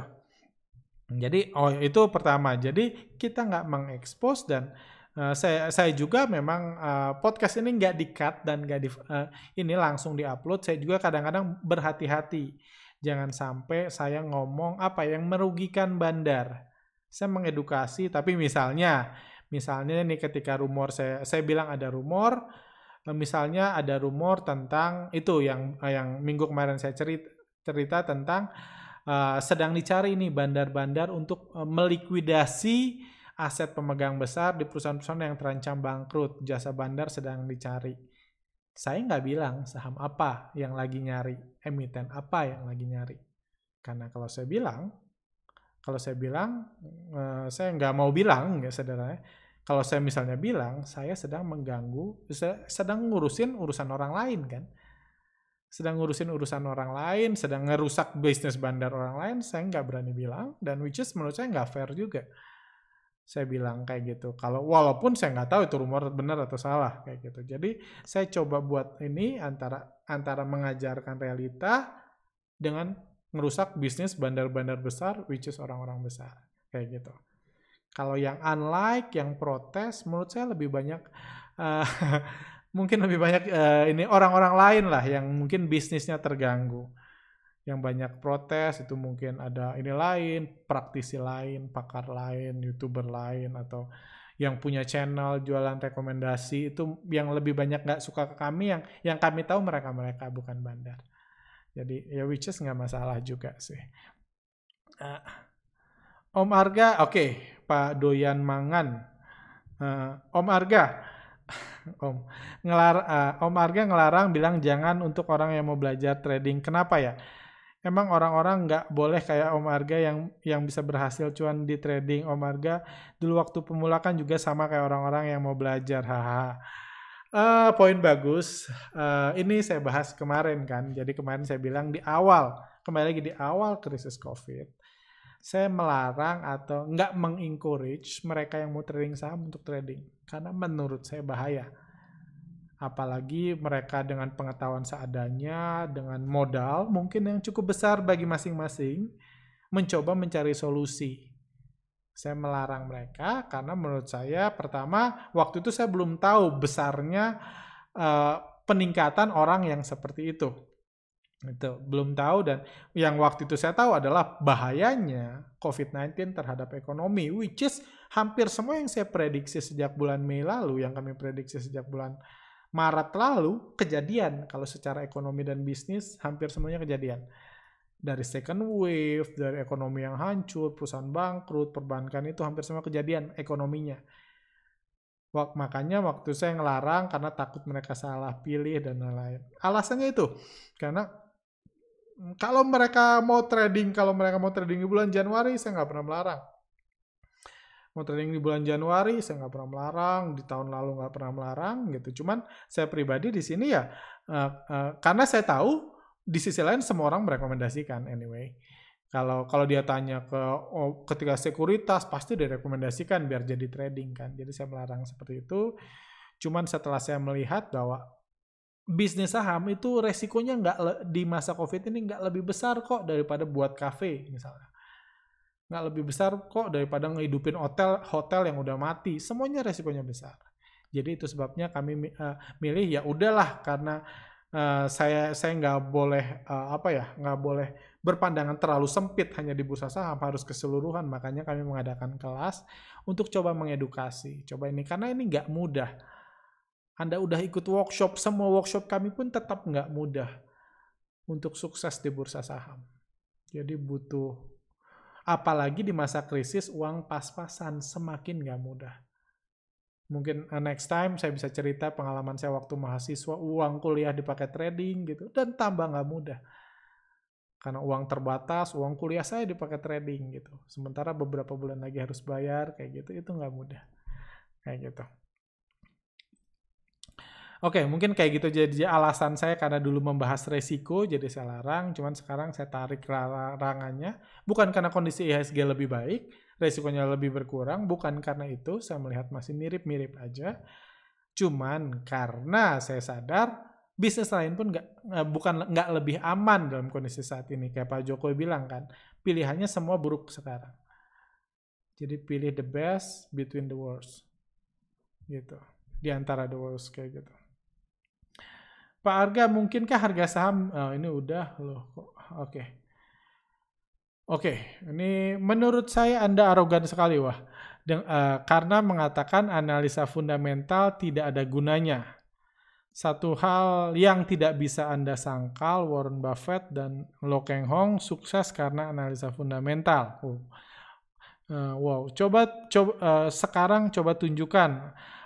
Jadi, itu pertama. Jadi, kita nggak mengekspos, dan saya juga memang podcast ini nggak di-cut dan ini langsung di-upload. Saya juga kadang-kadang berhati-hati. Jangan sampai saya ngomong yang merugikan bandar. Saya mengedukasi, tapi misalnya nih ketika rumor, saya bilang ada rumor, misalnya ada rumor tentang itu yang minggu kemarin saya cerita tentang sedang dicari nih bandar-bandar untuk melikuidasi aset pemegang besar di perusahaan-perusahaan yang terancam bangkrut. Jasa bandar sedang dicari. Saya nggak bilang saham apa yang lagi nyari, emiten apa yang lagi nyari. Karena kalau saya bilang, saya nggak mau bilang, ya saudara. Kalau saya misalnya bilang, saya sedang mengganggu, sedang ngurusin urusan orang lain kan. Sedang ngurusin urusan orang lain, sedang ngerusak bisnis bandar orang lain, saya nggak berani bilang, dan which is menurut saya nggak fair juga. Saya bilang kayak gitu. Walaupun saya nggak tahu itu rumor benar atau salah kayak gitu. Jadi saya coba buat ini antara mengajarkan realita dengan ngerusak bisnis bandar-bandar besar, which is orang-orang besar kayak gitu. Kalau yang unlike, yang protes, menurut saya lebih banyak mungkin lebih banyak ini orang-orang lain lah yang mungkin bisnisnya terganggu. Yang banyak protes itu mungkin ada ini lain, praktisi lain, pakar lain, YouTuber lain, atau yang punya channel jualan rekomendasi, itu yang lebih banyak nggak suka ke kami, yang kami tahu mereka bukan bandar. Jadi ya which is nggak masalah juga sih. Om Arga, oke, Pak Doyan Mangan. Om Arga, Om Arga ngelarang, bilang jangan untuk orang yang mau belajar trading. Kenapa ya? Emang orang-orang nggak boleh kayak Om Arga yang bisa berhasil cuan di trading. Om Arga dulu waktu pemula kan juga sama kayak orang-orang yang mau belajar. Poin bagus. Ini saya bahas kemarin kan. Jadi kemarin saya bilang kembali lagi di awal krisis COVID, saya melarang atau nggak mengencourage mereka yang mau trading saham untuk trading. Karena menurut saya bahaya. Apalagi mereka dengan pengetahuan seadanya, dengan modal mungkin yang cukup besar bagi masing-masing, mencoba mencari solusi. Saya melarang mereka karena menurut saya, pertama, waktu itu saya belum tahu besarnya peningkatan orang yang seperti itu. Itu belum tahu, dan yang waktu itu saya tahu adalah bahayanya COVID-19 terhadap ekonomi, which is hampir semua yang saya prediksi sejak bulan Mei lalu, yang kami prediksi sejak bulan Maret lalu, kejadian. Kalau secara ekonomi dan bisnis, hampir semuanya kejadian. Dari second wave, dari ekonomi yang hancur, perusahaan bangkrut, perbankan, itu hampir semua kejadian ekonominya. Makanya waktu saya ngelarang karena takut mereka salah pilih dan lain-lain. Alasannya itu, karena kalau mereka mau trading di bulan Januari, saya nggak pernah melarang. Mau trading di bulan Januari, saya nggak pernah melarang. Di tahun lalu nggak pernah melarang gitu. Cuman saya pribadi di sini ya, karena saya tahu di sisi lain semua orang merekomendasikan anyway. Kalau dia tanya ketika sekuritas, pasti direkomendasikan biar jadi trading kan. Jadi saya melarang seperti itu. Cuman setelah saya melihat bahwa bisnis saham itu resikonya di masa COVID ini nggak lebih besar kok daripada buat kafe misalnya. Nggak lebih besar kok daripada ngehidupin hotel yang udah mati. Semuanya resikonya besar. Jadi itu sebabnya kami milih ya udahlah, karena saya nggak boleh nggak boleh berpandangan terlalu sempit hanya di bursa saham, harus keseluruhan. Makanya kami mengadakan kelas untuk coba mengedukasi. Coba ini karena ini nggak mudah. Anda udah ikut workshop, semua workshop kami pun tetap nggak mudah untuk sukses di bursa saham. Jadi butuh, apalagi di masa krisis, uang pas-pasan, semakin nggak mudah. Mungkin next time saya bisa cerita pengalaman saya waktu mahasiswa, uang kuliah dipakai trading gitu, dan tambah nggak mudah. Karena uang terbatas, uang kuliah saya dipakai trading gitu. Sementara beberapa bulan lagi harus bayar, kayak gitu, itu nggak mudah. Kayak gitu. Oke, mungkin kayak gitu jadi alasan saya, karena dulu membahas resiko, jadi saya larang, cuman sekarang saya tarik larangannya, bukan karena kondisi IHSG lebih baik, resikonya lebih berkurang, bukan karena itu, saya melihat masih mirip-mirip aja, cuman karena saya sadar, bisnis lain pun nggak lebih aman dalam kondisi saat ini, kayak Pak Jokowi bilang kan, pilihannya semua buruk sekarang. Jadi pilih the best between the worst, gitu, di antara the worst, kayak gitu. Pak Arga, mungkinkah harga saham ini udah loh kok. Oke, ini menurut saya Anda arogan sekali, wah. Karena mengatakan analisa fundamental tidak ada gunanya. Satu hal yang tidak bisa Anda sangkal, Warren Buffett dan Lo Keng Hong sukses karena analisa fundamental. Wow, sekarang coba tunjukkan.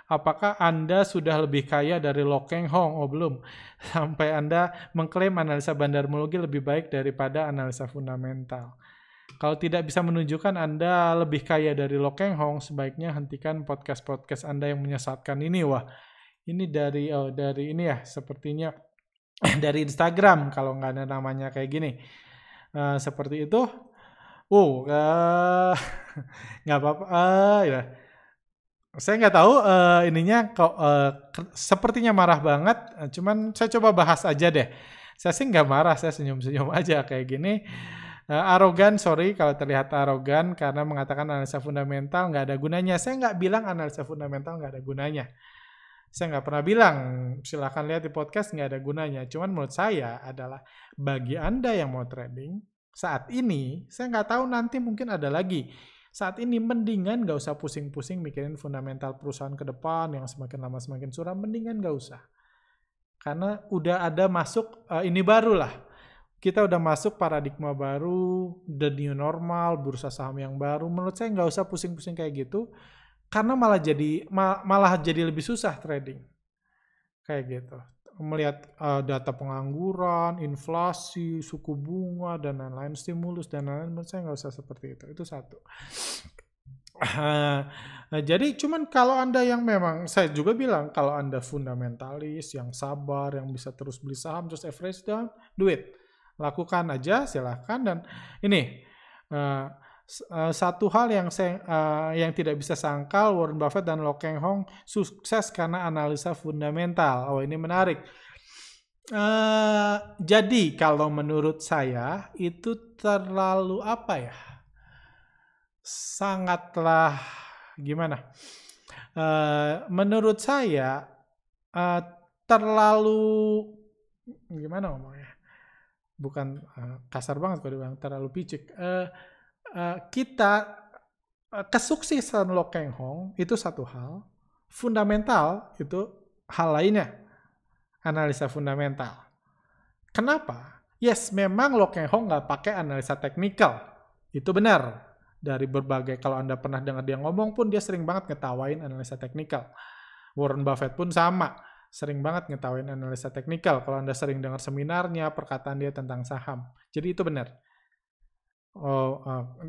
Apakah Anda sudah lebih kaya dari Lo Keng Hong? Oh, belum. Sampai Anda mengklaim analisa bandarmologi lebih baik daripada analisa fundamental. Kalau tidak bisa menunjukkan Anda lebih kaya dari Lo Keng Hong, sebaiknya hentikan podcast-podcast Anda yang menyesatkan ini. Wah, ini dari ini ya, sepertinya dari Instagram kalau nggak ada namanya kayak gini. Seperti itu. Nggak apa-apa. Ya. Saya nggak tahu ininya kok sepertinya marah banget, cuman saya coba bahas aja deh. Saya sih nggak marah, saya senyum-senyum aja kayak gini. Arogan, sorry kalau terlihat arogan karena mengatakan analisa fundamental nggak ada gunanya. Saya nggak bilang analisa fundamental nggak ada gunanya. Saya nggak pernah bilang, silahkan lihat di podcast nggak ada gunanya. Cuman menurut saya adalah bagi Anda yang mau trading, saat ini, saya nggak tahu nanti mungkin ada lagi. Saat ini mendingan nggak usah pusing-pusing mikirin fundamental perusahaan ke depan yang semakin lama semakin suram, mendingan nggak usah. Karena udah ada masuk, ini baru lah. Kita udah masuk paradigma baru, the new normal, bursa saham yang baru. Menurut saya nggak usah pusing-pusing kayak gitu, karena malah jadi lebih susah trading. Kayak gitu. Melihat data pengangguran, inflasi, suku bunga, dan lain-lain, stimulus, dan lain-lain, menurut saya nggak usah seperti itu. Itu satu. Jadi cuman kalau Anda yang memang, saya juga bilang, kalau Anda fundamentalis, yang sabar, yang bisa terus beli saham, terus average down, do it. Lakukan aja, silahkan. Dan ini, satu hal yang tidak bisa sangkal, Warren Buffett dan Lo Keng Hong sukses karena analisa fundamental. Oh, ini menarik. Jadi kalau menurut saya itu terlalu sangatlah gimana? Menurut saya terlalu gimana ngomongnya? Bukan kasar banget kalau dibilang terlalu picik. Kesuksesan Lo Keng Hong itu satu hal, fundamental itu hal lainnya, analisa fundamental. Kenapa? Yes, memang Lo Keng Hong nggak pakai analisa teknikal, itu benar. Dari berbagai, kalau Anda pernah dengar dia ngomong pun, dia sering banget ngetawain analisa teknikal. Warren Buffett pun sama, sering banget ngetawain analisa teknikal. Kalau Anda sering dengar seminarnya, perkataan dia tentang saham. Jadi itu benar.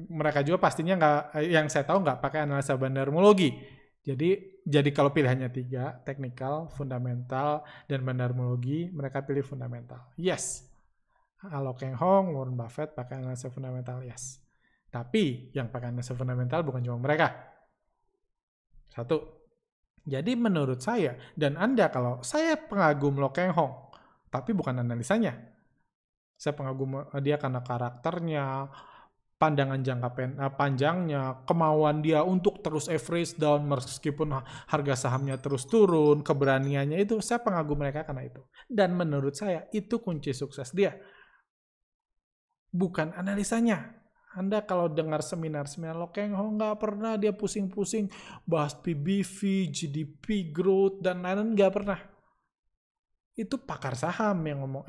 Mereka juga pastinya yang saya tahu nggak pakai analisa bandarmologi. Jadi kalau pilihannya 3, teknikal, fundamental, dan bandarmologi, mereka pilih fundamental. Yes. Lo Keng Hong, Warren Buffett pakai analisa fundamental, yes. Tapi yang pakai analisa fundamental bukan cuma mereka. Satu. Jadi menurut saya, dan Anda, kalau saya pengagum Lo Keng Hong, Tapi bukan analisanya. Saya pengagum dia karena karakternya, pandangan jangka panjangnya, kemauan dia untuk terus average down meskipun harga sahamnya terus turun, keberaniannya itu, saya pengagum mereka karena itu. Dan menurut saya itu kunci sukses dia. Bukan analisanya. Anda kalau dengar seminar-seminar Lo Keng Hong nggak pernah dia pusing-pusing bahas PBV, GDP growth, dan lain-lain, nggak pernah. Itu pakar saham yang ngomong,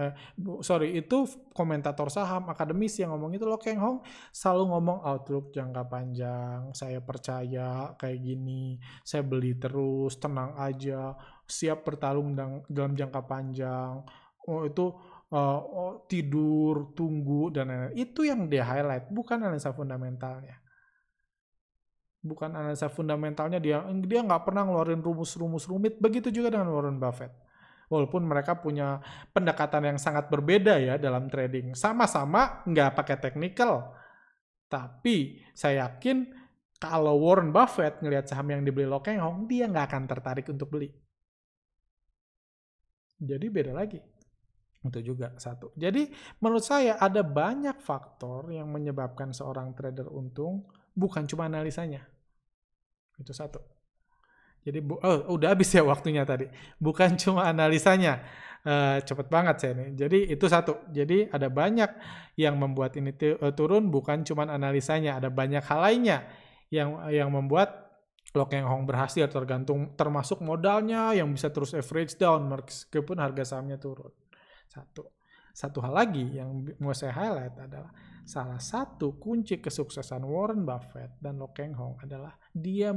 itu komentator saham, akademis yang ngomong itu. Lo Keng Hong selalu ngomong outlook jangka panjang, saya percaya kayak gini, saya beli terus, tenang aja, siap bertarung dalam jangka panjang, tidur, tunggu, dan lain-lain. Itu yang dia highlight, bukan analisa fundamentalnya. Bukan analisa fundamentalnya, dia nggak pernah ngeluarin rumus-rumus rumit. Begitu juga dengan Warren Buffett. Walaupun mereka punya pendekatan yang sangat berbeda ya dalam trading. Sama-sama nggak pakai technical. Tapi saya yakin kalau Warren Buffett ngelihat saham yang dibeli Lo Keng Hong, dia nggak akan tertarik untuk beli. Jadi beda lagi. Itu juga satu. Jadi menurut saya ada banyak faktor yang menyebabkan seorang trader untung, bukan cuma analisanya. Itu satu. Jadi udah habis ya waktunya tadi. Bukan cuma analisanya. Cepet banget saya nih. Jadi itu satu. Jadi ada banyak yang membuat ini turun, bukan cuma analisanya. Ada banyak hal lainnya yang membuat Lo Keng Hong berhasil, termasuk modalnya yang bisa terus average down meskipun harga sahamnya turun. Satu hal lagi yang mau saya highlight adalah salah satu kunci kesuksesan Warren Buffett dan Lo Keng Hong adalah dia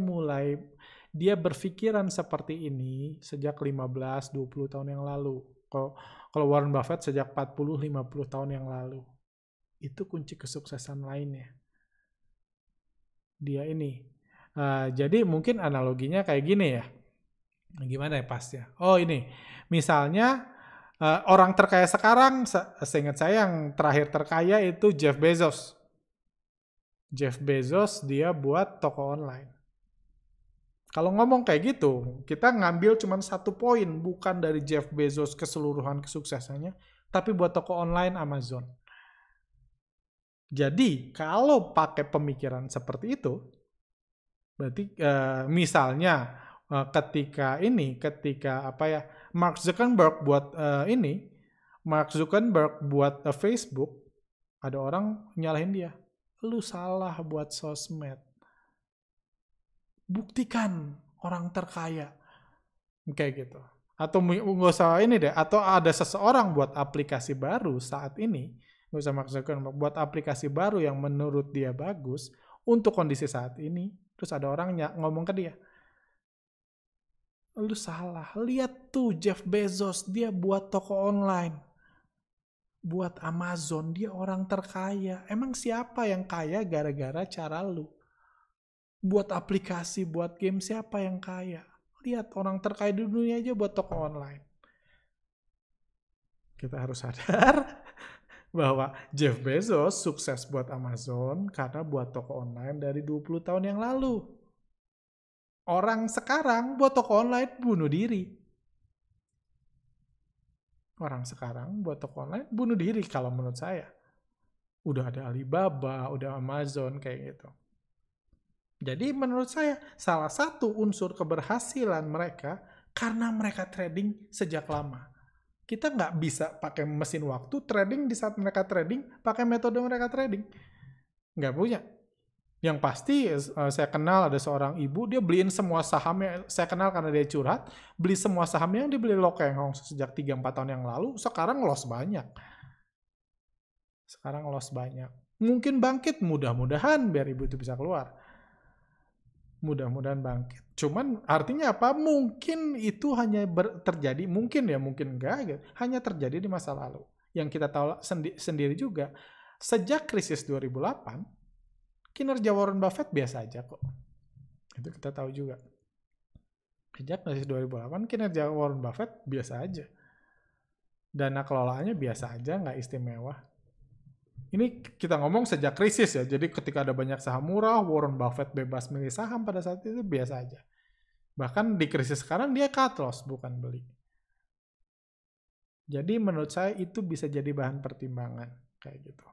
berpikiran seperti ini sejak 15-20 tahun yang lalu. Kalau Warren Buffett sejak 40-50 tahun yang lalu. Itu kunci kesuksesan lainnya. Dia ini. Jadi mungkin analoginya kayak gini ya. Gimana ya pasnya? Oh ini. Misalnya orang terkaya sekarang, seingat saya yang terakhir terkaya itu Jeff Bezos. Jeff Bezos dia buat toko online. Kalau ngomong kayak gitu, kita ngambil cuma satu poin, bukan dari Jeff Bezos keseluruhan kesuksesannya, tapi buat toko online Amazon. Jadi, kalau pakai pemikiran seperti itu, berarti misalnya ketika Mark Zuckerberg buat Facebook, ada orang nyalahin dia. Lu salah buat sosmed. Buktikan orang terkaya. Kayak gitu. Atau nggak usah ini deh. Atau ada seseorang buat aplikasi baru saat ini. Nggak usah maksudkan buat aplikasi baru yang menurut dia bagus untuk kondisi saat ini. Terus ada orang ngomong ke dia. Lu salah. Lihat tuh Jeff Bezos. Dia buat toko online. Buat Amazon. Dia orang terkaya. Emang siapa yang kaya gara-gara cara lu? Buat aplikasi, buat game, siapa yang kaya? Lihat orang terkaya di dunia aja buat toko online. Kita harus sadar bahwa Jeff Bezos sukses buat Amazon karena buat toko online dari 20 tahun yang lalu. Orang sekarang buat toko online bunuh diri. Orang sekarang buat toko online bunuh diri kalau menurut saya. Udah ada Alibaba, udah Amazon kayak gitu. Jadi menurut saya salah satu unsur keberhasilan mereka karena mereka trading sejak lama. Kita nggak bisa pakai mesin waktu trading di saat mereka trading, pakai metode mereka trading. Nggak punya. Yang pasti saya kenal ada seorang ibu, dia beliin semua sahamnya, saya kenal karena dia curhat, beli semua sahamnya yang dibeli Lo Keng Hong sejak 3-4 tahun yang lalu, sekarang loss banyak. Mungkin bangkit, mudah-mudahan biar ibu itu bisa keluar. Mudah-mudahan bangkit. Cuman artinya apa? Mungkin itu hanya terjadi, mungkin enggak, gitu. Hanya terjadi di masa lalu. Yang kita tahu sendiri juga, sejak krisis 2008, kinerja Warren Buffett biasa aja kok. Itu kita tahu juga. Sejak krisis 2008, kinerja Warren Buffett biasa aja. Dana kelolaannya biasa aja, nggak istimewa. Ini kita ngomong sejak krisis ya, jadi ketika ada banyak saham murah, Warren Buffett bebas milih saham pada saat itu biasa aja. Bahkan di krisis sekarang dia cut loss, bukan beli. Jadi menurut saya itu bisa jadi bahan pertimbangan kayak gitu.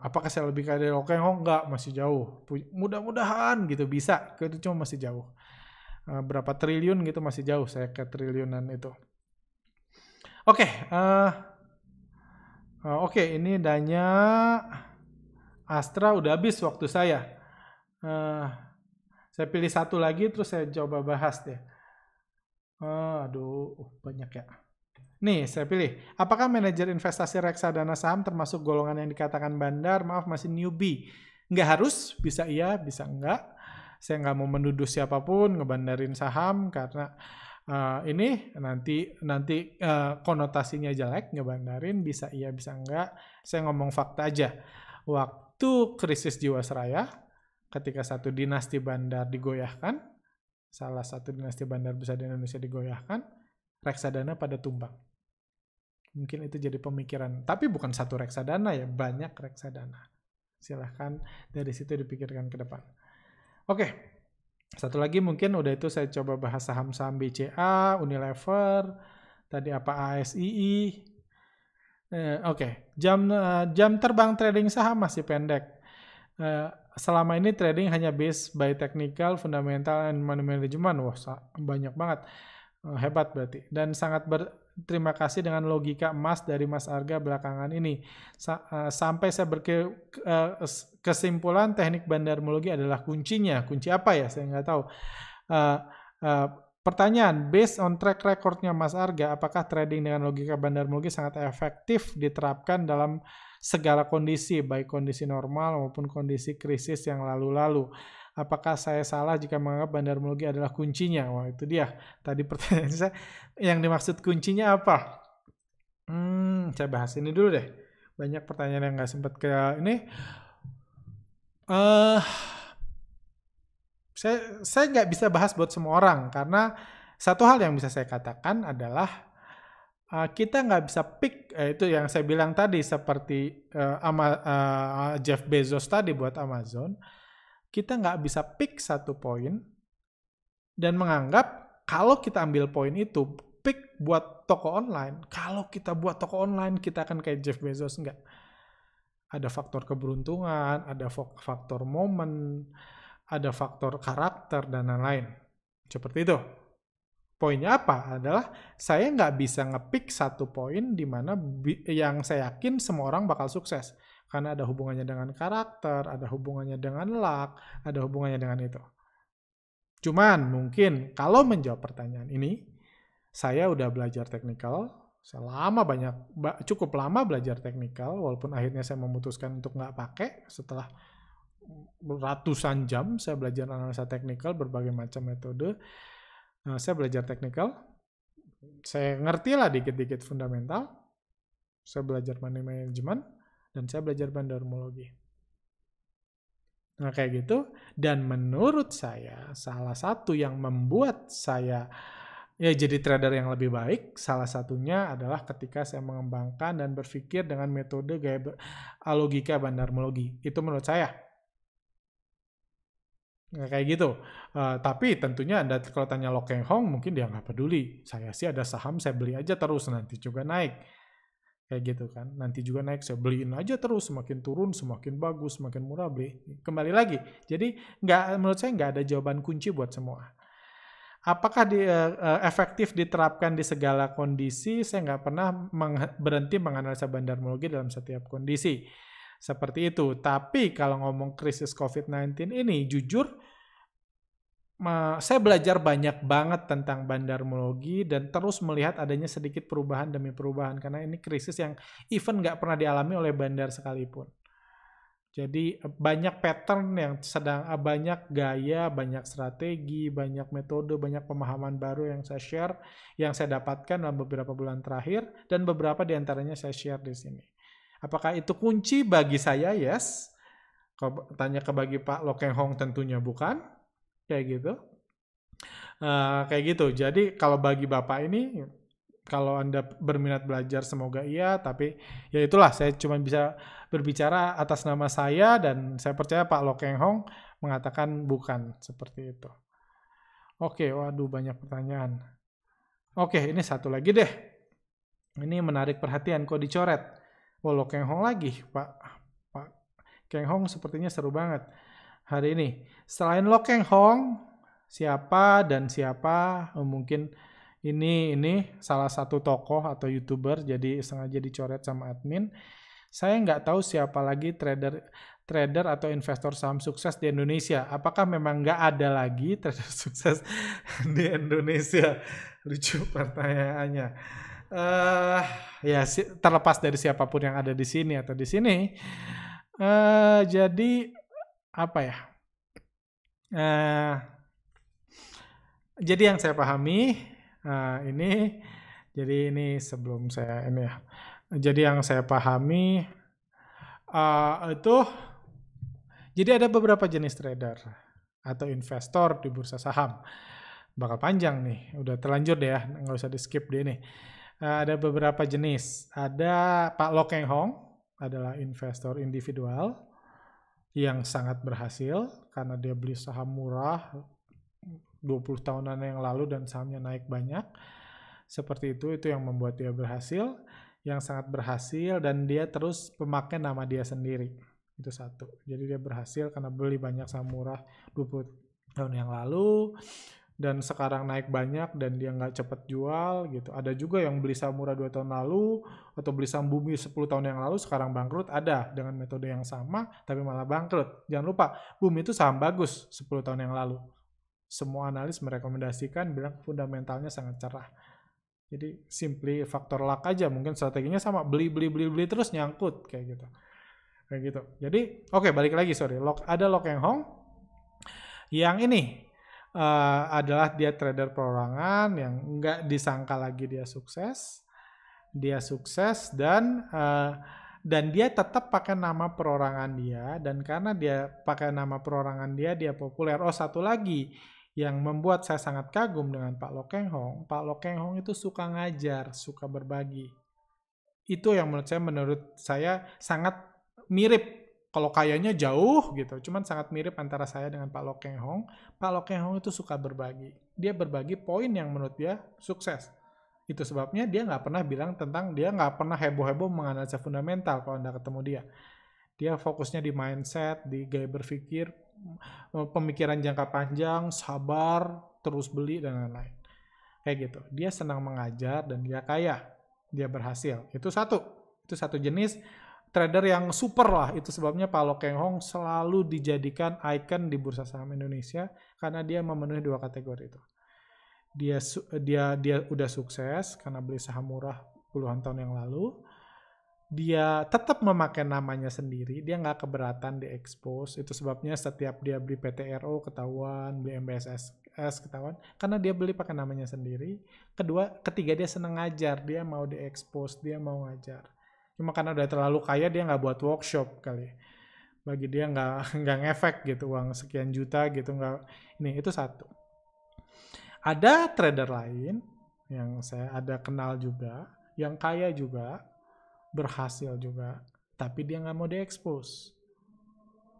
Apakah saya lebih kaya dari Lokeng Hong? Enggak, masih jauh. Mudah-mudahan gitu bisa, itu cuma masih jauh. Berapa triliun gitu masih jauh saya ke triliunan itu. Oke, ini Danya Astra udah habis waktu saya. Saya pilih satu lagi terus saya coba bahas deh. Banyak ya. Nih, saya pilih. Apakah manajer investasi reksadana saham termasuk golongan yang dikatakan bandar? Maaf, masih newbie. Nggak harus, bisa iya, bisa enggak. Saya nggak mau menuduh siapapun ngebandarin saham karena ini nanti konotasinya jelek, ngebandarin, bisa iya, bisa enggak. Saya ngomong fakta aja. Waktu krisis Jiwasraya, ketika satu dinasti bandar digoyahkan, salah satu dinasti bandar besar di Indonesia digoyahkan, reksadana pada tumbang. Mungkin itu jadi pemikiran. Tapi bukan satu reksadana ya, banyak reksadana. Silahkan dari situ dipikirkan ke depan. Oke, satu lagi mungkin udah itu saya coba bahas saham-saham BCA, Unilever, tadi apa ASII. Jam terbang trading saham masih pendek. Selama ini trading hanya based by technical, fundamental, and money management. Wah, banyak banget. Hebat berarti. Dan sangat terima kasih dengan logika emas dari Mas Arga belakangan ini. Sampai saya kesimpulan teknik bandarmologi adalah kuncinya. Kunci apa ya? Saya nggak tahu. Pertanyaan, based on track recordnya Mas Arga, apakah trading dengan logika bandarmologi sangat efektif diterapkan dalam segala kondisi, baik kondisi normal maupun kondisi krisis yang lalu-lalu? Apakah saya salah jika menganggap bandarmologi adalah kuncinya? Wah, itu dia. Tadi pertanyaan saya, yang dimaksud kuncinya apa? Saya bahas ini dulu deh. Banyak pertanyaan yang nggak sempat ke ini. Saya nggak bisa bahas buat semua orang, karena satu hal yang bisa saya katakan adalah kita nggak bisa pick, itu yang saya bilang tadi, seperti Jeff Bezos tadi buat Amazon. Kita nggak bisa pick satu poin dan menganggap kalau kita ambil poin itu, pick buat toko online. Kalau kita buat toko online, kita akan kayak Jeff Bezos. Enggak. Ada faktor keberuntungan, ada faktor momen, ada faktor karakter, dan lain-lain. Seperti itu. Poinnya apa? Adalah saya nggak bisa nge-pick satu poin di mana yang saya yakin semua orang bakal sukses. Karena ada hubungannya dengan karakter, ada hubungannya dengan luck, ada hubungannya dengan itu. Cuman mungkin kalau menjawab pertanyaan ini, saya udah belajar teknikal, cukup lama belajar teknikal, walaupun akhirnya saya memutuskan untuk nggak pakai setelah ratusan jam saya belajar analisa teknikal, berbagai macam metode. Saya belajar teknikal, saya ngerti lah dikit-dikit fundamental, saya belajar money management, dan saya belajar bandarmologi. Nah kayak gitu, dan menurut saya salah satu yang membuat saya jadi trader yang lebih baik, salah satunya adalah ketika saya mengembangkan dan berpikir dengan metode logika bandarmologi. Itu menurut saya. Nah, kayak gitu. Tapi tentunya Anda kalau tanya Lokeng Hong, mungkin dia nggak peduli. Saya sih ada saham, saya beli aja terus, nanti juga naik. Kayak gitu kan, nanti juga naik, saya beliin aja terus, semakin turun semakin bagus, semakin murah beli. Kembali lagi, jadi menurut saya nggak ada jawaban kunci buat semua. Apakah efektif diterapkan di segala kondisi? Saya nggak pernah berhenti menganalisa bandarmologi dalam setiap kondisi seperti itu. Tapi kalau ngomong krisis COVID-19 ini, jujur saya belajar banyak banget tentang bandarmologi dan terus melihat adanya sedikit perubahan demi perubahan, karena ini krisis yang even nggak pernah dialami oleh bandar sekalipun. Jadi banyak pattern yang banyak gaya, banyak strategi, banyak metode, banyak pemahaman baru yang saya share, yang saya dapatkan dalam beberapa bulan terakhir, dan beberapa diantaranya saya share di sini. Apakah itu kunci bagi saya? Yes. Kalau tanya ke bagi Pak Lokeng Hong, tentunya bukan. Kayak gitu. Kayak gitu. Jadi kalau bagi Bapak ini, kalau Anda berminat belajar semoga iya, tapi ya itulah, saya cuma bisa berbicara atas nama saya dan saya percaya Pak Lokeng Hong mengatakan bukan seperti itu. Oke, waduh banyak pertanyaan. Oke, ini satu lagi deh. Ini menarik perhatian, kok dicoret. Oh, Lo Keng Hong lagi, Pak Keng Hong sepertinya seru banget hari ini. Selain Lo Keng Hong, siapa dan siapa? Mungkin ini salah satu tokoh atau YouTuber, jadi sengaja dicoret sama admin. Saya nggak tahu siapa lagi trader atau investor saham sukses di Indonesia. Apakah memang nggak ada lagi trader sukses di Indonesia? Lucu pertanyaannya. Ya terlepas dari siapapun yang ada di sini atau di sini. Jadi apa ya? Jadi yang saya pahami ini sebelum saya ini ya. Jadi yang saya pahami itu jadi ada beberapa jenis trader atau investor di bursa saham. Bakal panjang nih, udah terlanjur deh ya, nggak usah di skip deh nih. Ada beberapa jenis. Ada Pak Lo Keng Hong, adalah investor individual yang sangat berhasil karena dia beli saham murah 20 tahunan yang lalu dan sahamnya naik banyak. Seperti itu yang membuat dia berhasil, yang sangat berhasil, dan dia terus memakai nama dia sendiri. Itu satu. Jadi dia berhasil karena beli banyak saham murah 20 tahun yang lalu, dan sekarang naik banyak dan dia nggak cepat jual gitu. Ada juga yang beli saham murah 2 tahun lalu atau beli saham bumi 10 tahun yang lalu sekarang bangkrut, ada dengan metode yang sama tapi malah bangkrut. Jangan lupa, bumi itu saham bagus 10 tahun yang lalu. Semua analis merekomendasikan, bilang fundamentalnya sangat cerah. Jadi simply faktor luck aja, mungkin strateginya sama, beli terus nyangkut kayak gitu. Jadi balik lagi, ada Lo Keng Hong yang ini adalah dia trader perorangan yang nggak disangka lagi dia sukses dan dia tetap pakai nama perorangan dia, dan karena dia pakai nama perorangan dia populer. Satu lagi yang membuat saya sangat kagum dengan Pak Lo Keng Hong. Pak Lo Keng Hong itu suka ngajar, suka berbagi. Itu yang menurut saya sangat mirip. Kalau kayaknya jauh gitu, cuman sangat mirip antara saya dengan Pak Lo Keng Hong. Pak Lo Keng Hong itu suka berbagi. Dia berbagi poin yang menurut dia sukses. Itu sebabnya dia nggak pernah bilang tentang, dia nggak pernah heboh-heboh menganalisa fundamental kalau Anda ketemu dia. Dia fokusnya di mindset, di gaya berpikir, pemikiran jangka panjang, sabar, terus beli, dan lain-lain. Kayak gitu. Dia senang mengajar dan dia kaya. Dia berhasil. Itu satu jenis trader yang super lah. Itu sebabnya Pak Lo Keng Hong selalu dijadikan icon di bursa saham Indonesia karena dia memenuhi 2 kategori itu. Dia udah sukses karena beli saham murah puluhan tahun yang lalu. Dia tetap memakai namanya sendiri, dia nggak keberatan di-expose. Itu sebabnya setiap dia beli PTRO ketahuan, beli MBSS ketahuan, karena dia beli pakai namanya sendiri. Ketiga dia senang ngajar, dia mau di-expose, dia mau ngajar. Cuma karena udah terlalu kaya, dia nggak buat workshop kali. Bagi dia nggak ngefek gitu, uang sekian juta gitu, nggak. Itu satu. Ada trader lain yang saya ada kenal juga, yang kaya juga, berhasil juga, tapi dia nggak mau di-expose.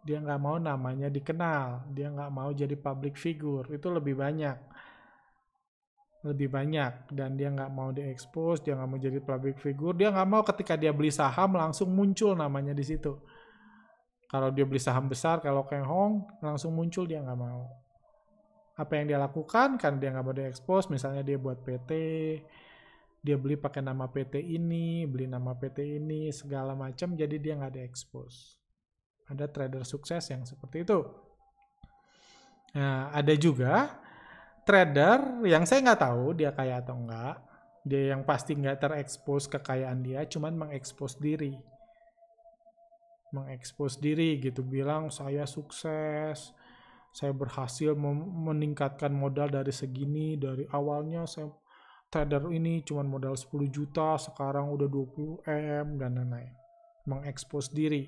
Dia nggak mau namanya dikenal, dia nggak mau jadi public figure. Itu lebih banyak, dan dia nggak mau di-expose, dia nggak mau jadi public figure, dia nggak mau ketika dia beli saham langsung muncul namanya di situ. Kalau dia beli saham besar, kalau Keng Hong langsung muncul, dia nggak mau. Apa yang dia lakukan, kan dia nggak mau di-expose, misalnya dia buat PT, dia beli pakai nama PT ini, beli nama PT ini, segala macam, jadi dia nggak di-expose. Ada trader sukses yang seperti itu. Nah, ada juga trader yang saya nggak tahu dia kaya atau enggak. Dia yang pasti nggak terekspos kekayaan dia, cuman mengekspos diri. Mengekspos diri gitu, bilang saya sukses, saya berhasil meningkatkan modal dari segini, dari awalnya saya trader ini cuma modal 10 juta, sekarang udah 20 M, dan lain-lain. Mengekspos diri.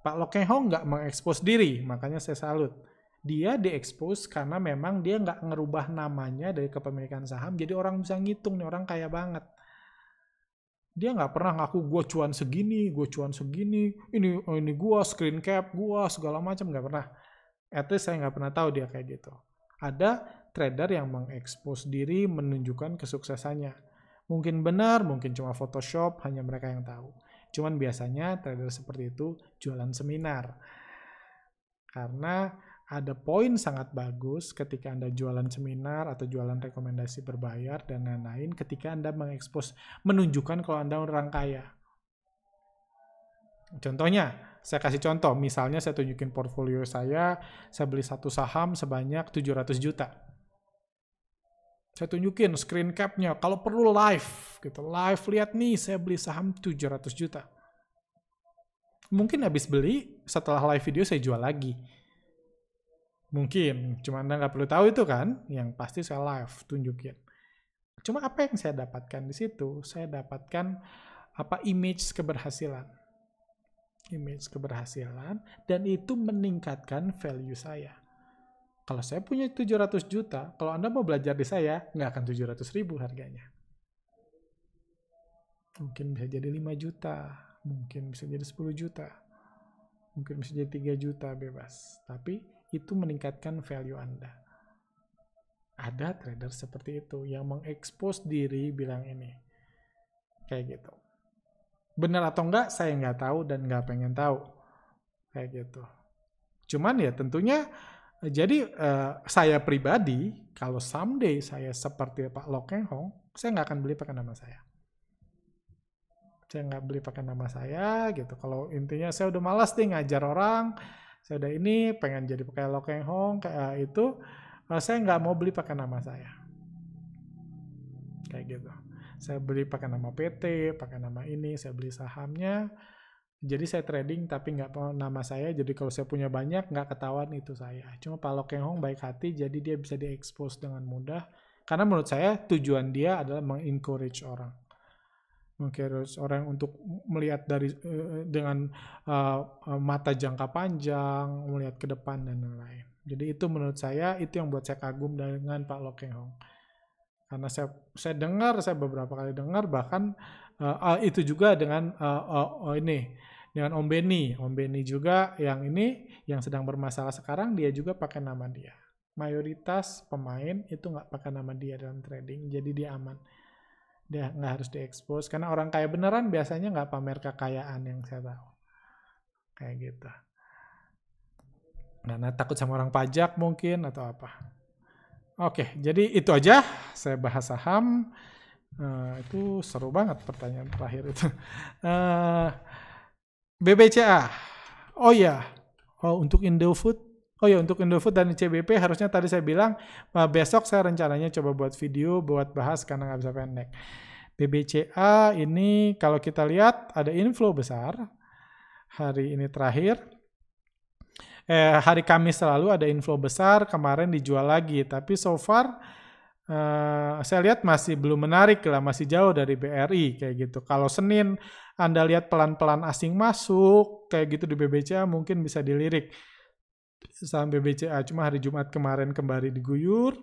Pak Lo Keng Hong nggak mengekspos diri, makanya saya salut. Dia diekspos karena memang dia nggak ngerubah namanya dari kepemilikan saham, jadi orang bisa ngitung nih orang kaya banget. Dia nggak pernah ngaku gue cuan segini, ini gue screen cap, gue segala macam, nggak pernah. At least saya nggak pernah tahu dia kayak gitu. Ada trader yang mengekspos diri menunjukkan kesuksesannya. Mungkin benar, mungkin cuma Photoshop, hanya mereka yang tahu. Cuman biasanya trader seperti itu jualan seminar. Karena ada poin sangat bagus ketika Anda jualan seminar atau jualan rekomendasi berbayar dan lain-lain ketika Anda mengekspos, menunjukkan kalau Anda orang kaya. Contohnya, saya kasih contoh, misalnya saya tunjukin portfolio saya beli satu saham sebanyak 700 juta. Saya tunjukin screen cap-nya, kalau perlu live, gitu. Live, lihat nih, saya beli saham 700 juta. Mungkin habis beli, setelah live video saya jual lagi. Mungkin, cuma Anda nggak perlu tahu itu kan, yang pasti saya live, tunjukin. Cuma apa yang saya dapatkan di situ? Saya dapatkan image keberhasilan. Image keberhasilan, dan itu meningkatkan value saya. Kalau saya punya 700 juta, kalau Anda mau belajar di saya, nggak akan 700.000 harganya. Mungkin bisa jadi 5 juta, mungkin bisa jadi 10 juta, mungkin bisa jadi 3 juta bebas. Tapi itu meningkatkan value Anda. Ada trader seperti itu yang mengekspos diri bilang ini. Kayak gitu. Benar atau enggak, saya nggak tahu dan nggak pengen tahu. Kayak gitu. Cuman ya tentunya, jadi saya pribadi, kalau someday saya seperti Pak Loh Keng Hong, saya nggak akan beli pakai nama saya. Saya nggak beli pakai nama saya gitu. Kalau intinya saya udah malas nih ngajar orang, saya udah ini pengen jadi pakai Loh Keng Hong kayak itu, saya nggak mau beli pakai nama saya. Kayak gitu. Saya beli pakai nama PT, pakai nama ini, saya beli sahamnya. Jadi saya trading tapi nggak pakai nama saya. Jadi kalau saya punya banyak nggak ketahuan itu saya. Cuma Pak Loh Keng Hong baik hati, jadi dia bisa diekspos dengan mudah. Karena menurut saya tujuan dia adalah mengencourage orang. Mengencourage orang untuk melihat dengan mata jangka panjang, melihat ke depan dan lain-lain. Jadi itu menurut saya itu yang buat saya kagum dengan Pak Loh Keng Hong. Karena saya dengar, saya beberapa kali dengar, bahkan itu juga dengan dengan Om Benny juga yang ini, yang sedang bermasalah sekarang, dia juga pakai nama dia. Mayoritas pemain itu nggak pakai nama dia dalam trading, jadi dia aman. Dia nggak harus diekspos, karena orang kaya beneran biasanya nggak pamer kekayaan yang saya tahu. Kayak gitu. Karena takut sama orang pajak mungkin atau apa. Oke, jadi itu aja saya bahas saham. Itu seru banget pertanyaan terakhir itu. BBCA. Oh ya, untuk Indofood. Oh ya, untuk Indofood dan CBP harusnya tadi saya bilang besok saya rencananya coba buat video buat bahas karena nggak bisa pendek. BBCA ini kalau kita lihat ada inflow besar hari ini terakhir. Hari Kamis selalu ada inflow besar, kemarin dijual lagi, tapi so far saya lihat masih belum menarik lah, masih jauh dari BRI kayak gitu. Kalau Senin Anda lihat pelan-pelan asing masuk kayak gitu di BBCA mungkin bisa dilirik saham BBCA, cuma hari Jumat kemarin kembali diguyur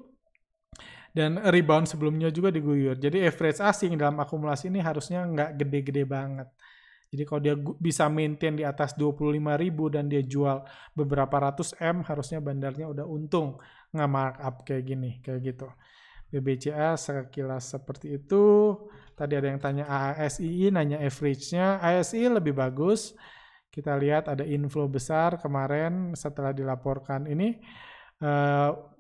dan rebound sebelumnya juga diguyur. Jadi average asing dalam akumulasi ini harusnya nggak gede-gede banget. Jadi kalau dia bisa maintain di atas 25.000 dan dia jual beberapa ratus M, harusnya bandarnya udah untung nggak markup kayak gini, kayak gitu. BBCA sekilas seperti itu. Tadi ada yang tanya ASII, nanya average-nya. ASI lebih bagus. Kita lihat ada inflow besar kemarin setelah dilaporkan ini.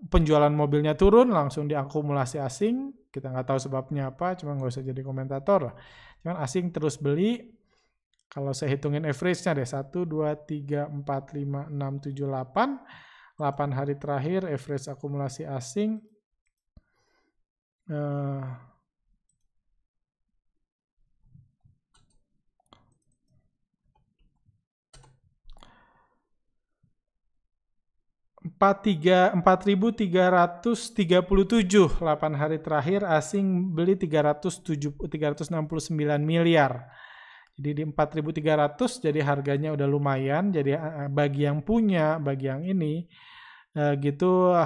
Penjualan mobilnya turun, langsung diakumulasi asing. Kita nggak tahu sebabnya apa, cuma nggak usah jadi komentator. Cuman asing terus beli. Kalau saya hitungin average-nya deh, 1, 2, 3, 4, 5, 6, 7, 8. 8 hari terakhir average akumulasi asing. 4.337 8 hari terakhir asing beli 369 miliar. Jadi di 4.300 jadi harganya udah lumayan. Jadi bagi yang punya, bagi yang ini gitu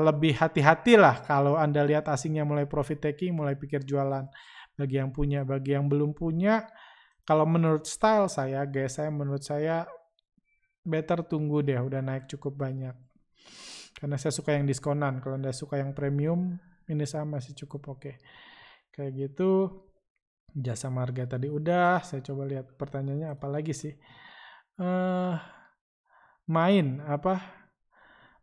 lebih hati-hati lah kalau Anda lihat asingnya mulai profit taking, mulai pikir jualan. Bagi yang punya, bagi yang belum punya, kalau menurut style saya, guys, menurut saya better tunggu deh, udah naik cukup banyak. Karena saya suka yang diskonan. Kalau Anda suka yang premium, ini saya masih cukup oke. Kayak gitu. Jasa Marga tadi udah. Saya coba lihat pertanyaannya apa lagi sih. Main apa?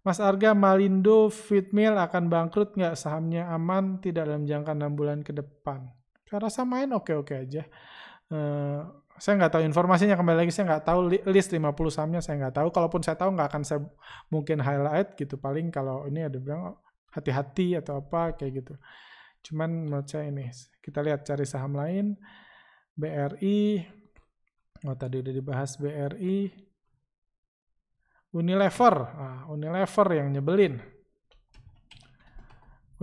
Mas Arga, Malindo Feedmill akan bangkrut nggak? Sahamnya aman tidak dalam jangka 6 bulan ke depan? Saya rasa main oke-oke aja. Saya nggak tahu informasinya, kembali lagi saya nggak tahu list 50 sahamnya, saya nggak tahu. Kalaupun saya tahu nggak akan saya mungkin highlight gitu. Paling kalau ini ada bilang hati-hati atau apa kayak gitu. Cuman menurut saya ini, kita lihat cari saham lain. BRI, tadi udah dibahas BRI. Unilever, Unilever yang nyebelin.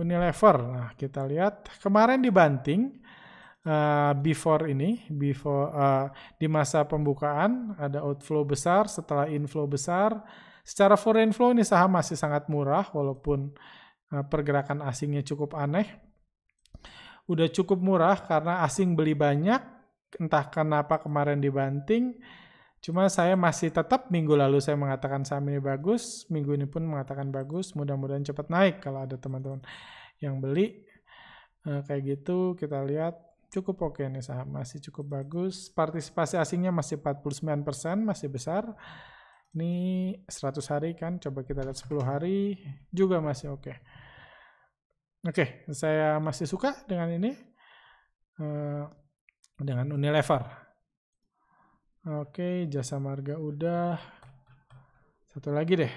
Unilever, nah kita lihat kemarin dibanting before di masa pembukaan ada outflow besar, setelah inflow besar. Secara foreign flow ini saham masih sangat murah walaupun pergerakan asingnya cukup aneh. Udah cukup murah karena asing beli banyak, entah kenapa kemarin dibanting. Cuma saya masih tetap minggu lalu saya mengatakan saham ini bagus, minggu ini pun mengatakan bagus, mudah-mudahan cepat naik kalau ada teman-teman yang beli. Kayak gitu kita lihat cukup oke nih saham, masih cukup bagus. Partisipasi asingnya masih 49%, masih besar. Ini 100 hari kan, coba kita lihat 10 hari juga masih oke. Oke, saya masih suka dengan ini, dengan Unilever. Oke, Jasa Marga udah. Satu lagi deh.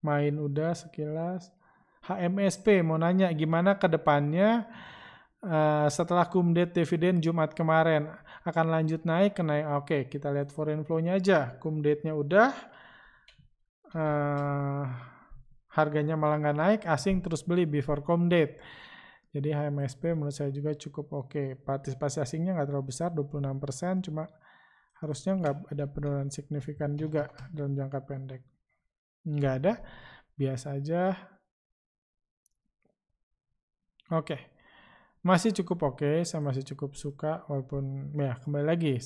Main udah sekilas. HMSP mau nanya gimana ke depannya setelah cum-date dividen Jumat kemarin. Akan lanjut naik ke naik. Oke, kita lihat foreign flow-nya aja. Cum-date-nya udah. Harganya malah nggak naik. Asing terus beli before cum-date. Jadi HMSP menurut saya juga cukup oke. Partisipasi asingnya nggak terlalu besar, 26%. Cuma harusnya nggak ada penurunan signifikan juga dalam jangka pendek. Nggak ada, biasa aja. Oke, masih cukup oke, saya masih cukup suka, walaupun ya kembali lagi,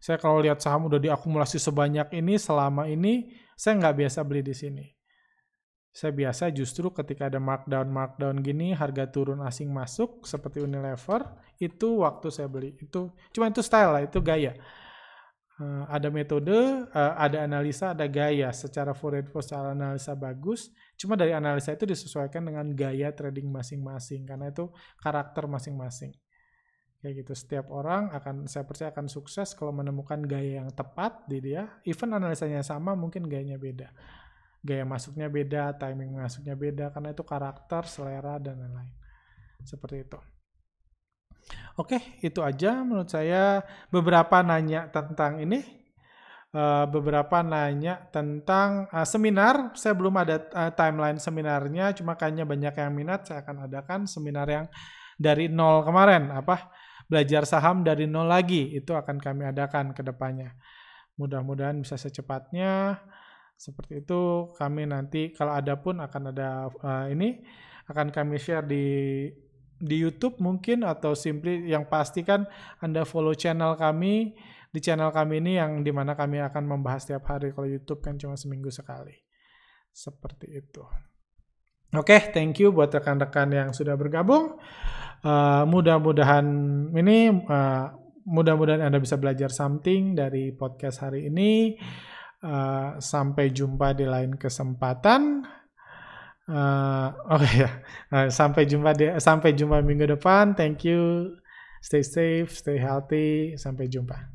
saya kalau lihat saham udah diakumulasi sebanyak ini, selama ini, saya nggak biasa beli di sini. Saya biasa justru ketika ada markdown gini, harga turun asing masuk, seperti Unilever, itu waktu saya beli. Cuma itu style lah, itu gaya. Ada metode, ada analisa, ada gaya. Secara foreign flow, secara analisa bagus. Cuma dari analisa itu disesuaikan dengan gaya trading masing-masing. Karena itu karakter masing-masing. Kayak gitu. Setiap orang saya percaya akan sukses kalau menemukan gaya yang tepat di dia. Even analisanya sama, mungkin gayanya beda. Gaya masuknya beda, timing masuknya beda. Karena itu karakter, selera, dan lain-lain. Seperti itu. Oke, itu aja menurut saya. Beberapa nanya tentang ini, beberapa nanya tentang seminar. Saya belum ada timeline seminarnya, cuma kayaknya banyak yang minat. Saya akan adakan seminar yang dari nol kemarin, belajar saham dari nol lagi. Itu akan kami adakan ke depannya. Mudah-mudahan bisa secepatnya. Seperti itu, kami nanti kalau ada pun akan ada akan kami share di YouTube mungkin, atau simply yang pasti kan Anda follow channel kami. Di channel kami ini yang dimana kami akan membahas setiap hari. Kalau YouTube kan cuma seminggu sekali. Seperti itu. Oke, thank you buat rekan-rekan yang sudah bergabung. Mudah-mudahan Anda bisa belajar something dari podcast hari ini. Sampai jumpa di lain kesempatan. Sampai jumpa minggu depan. Thank you. Stay safe, stay healthy. Sampai jumpa.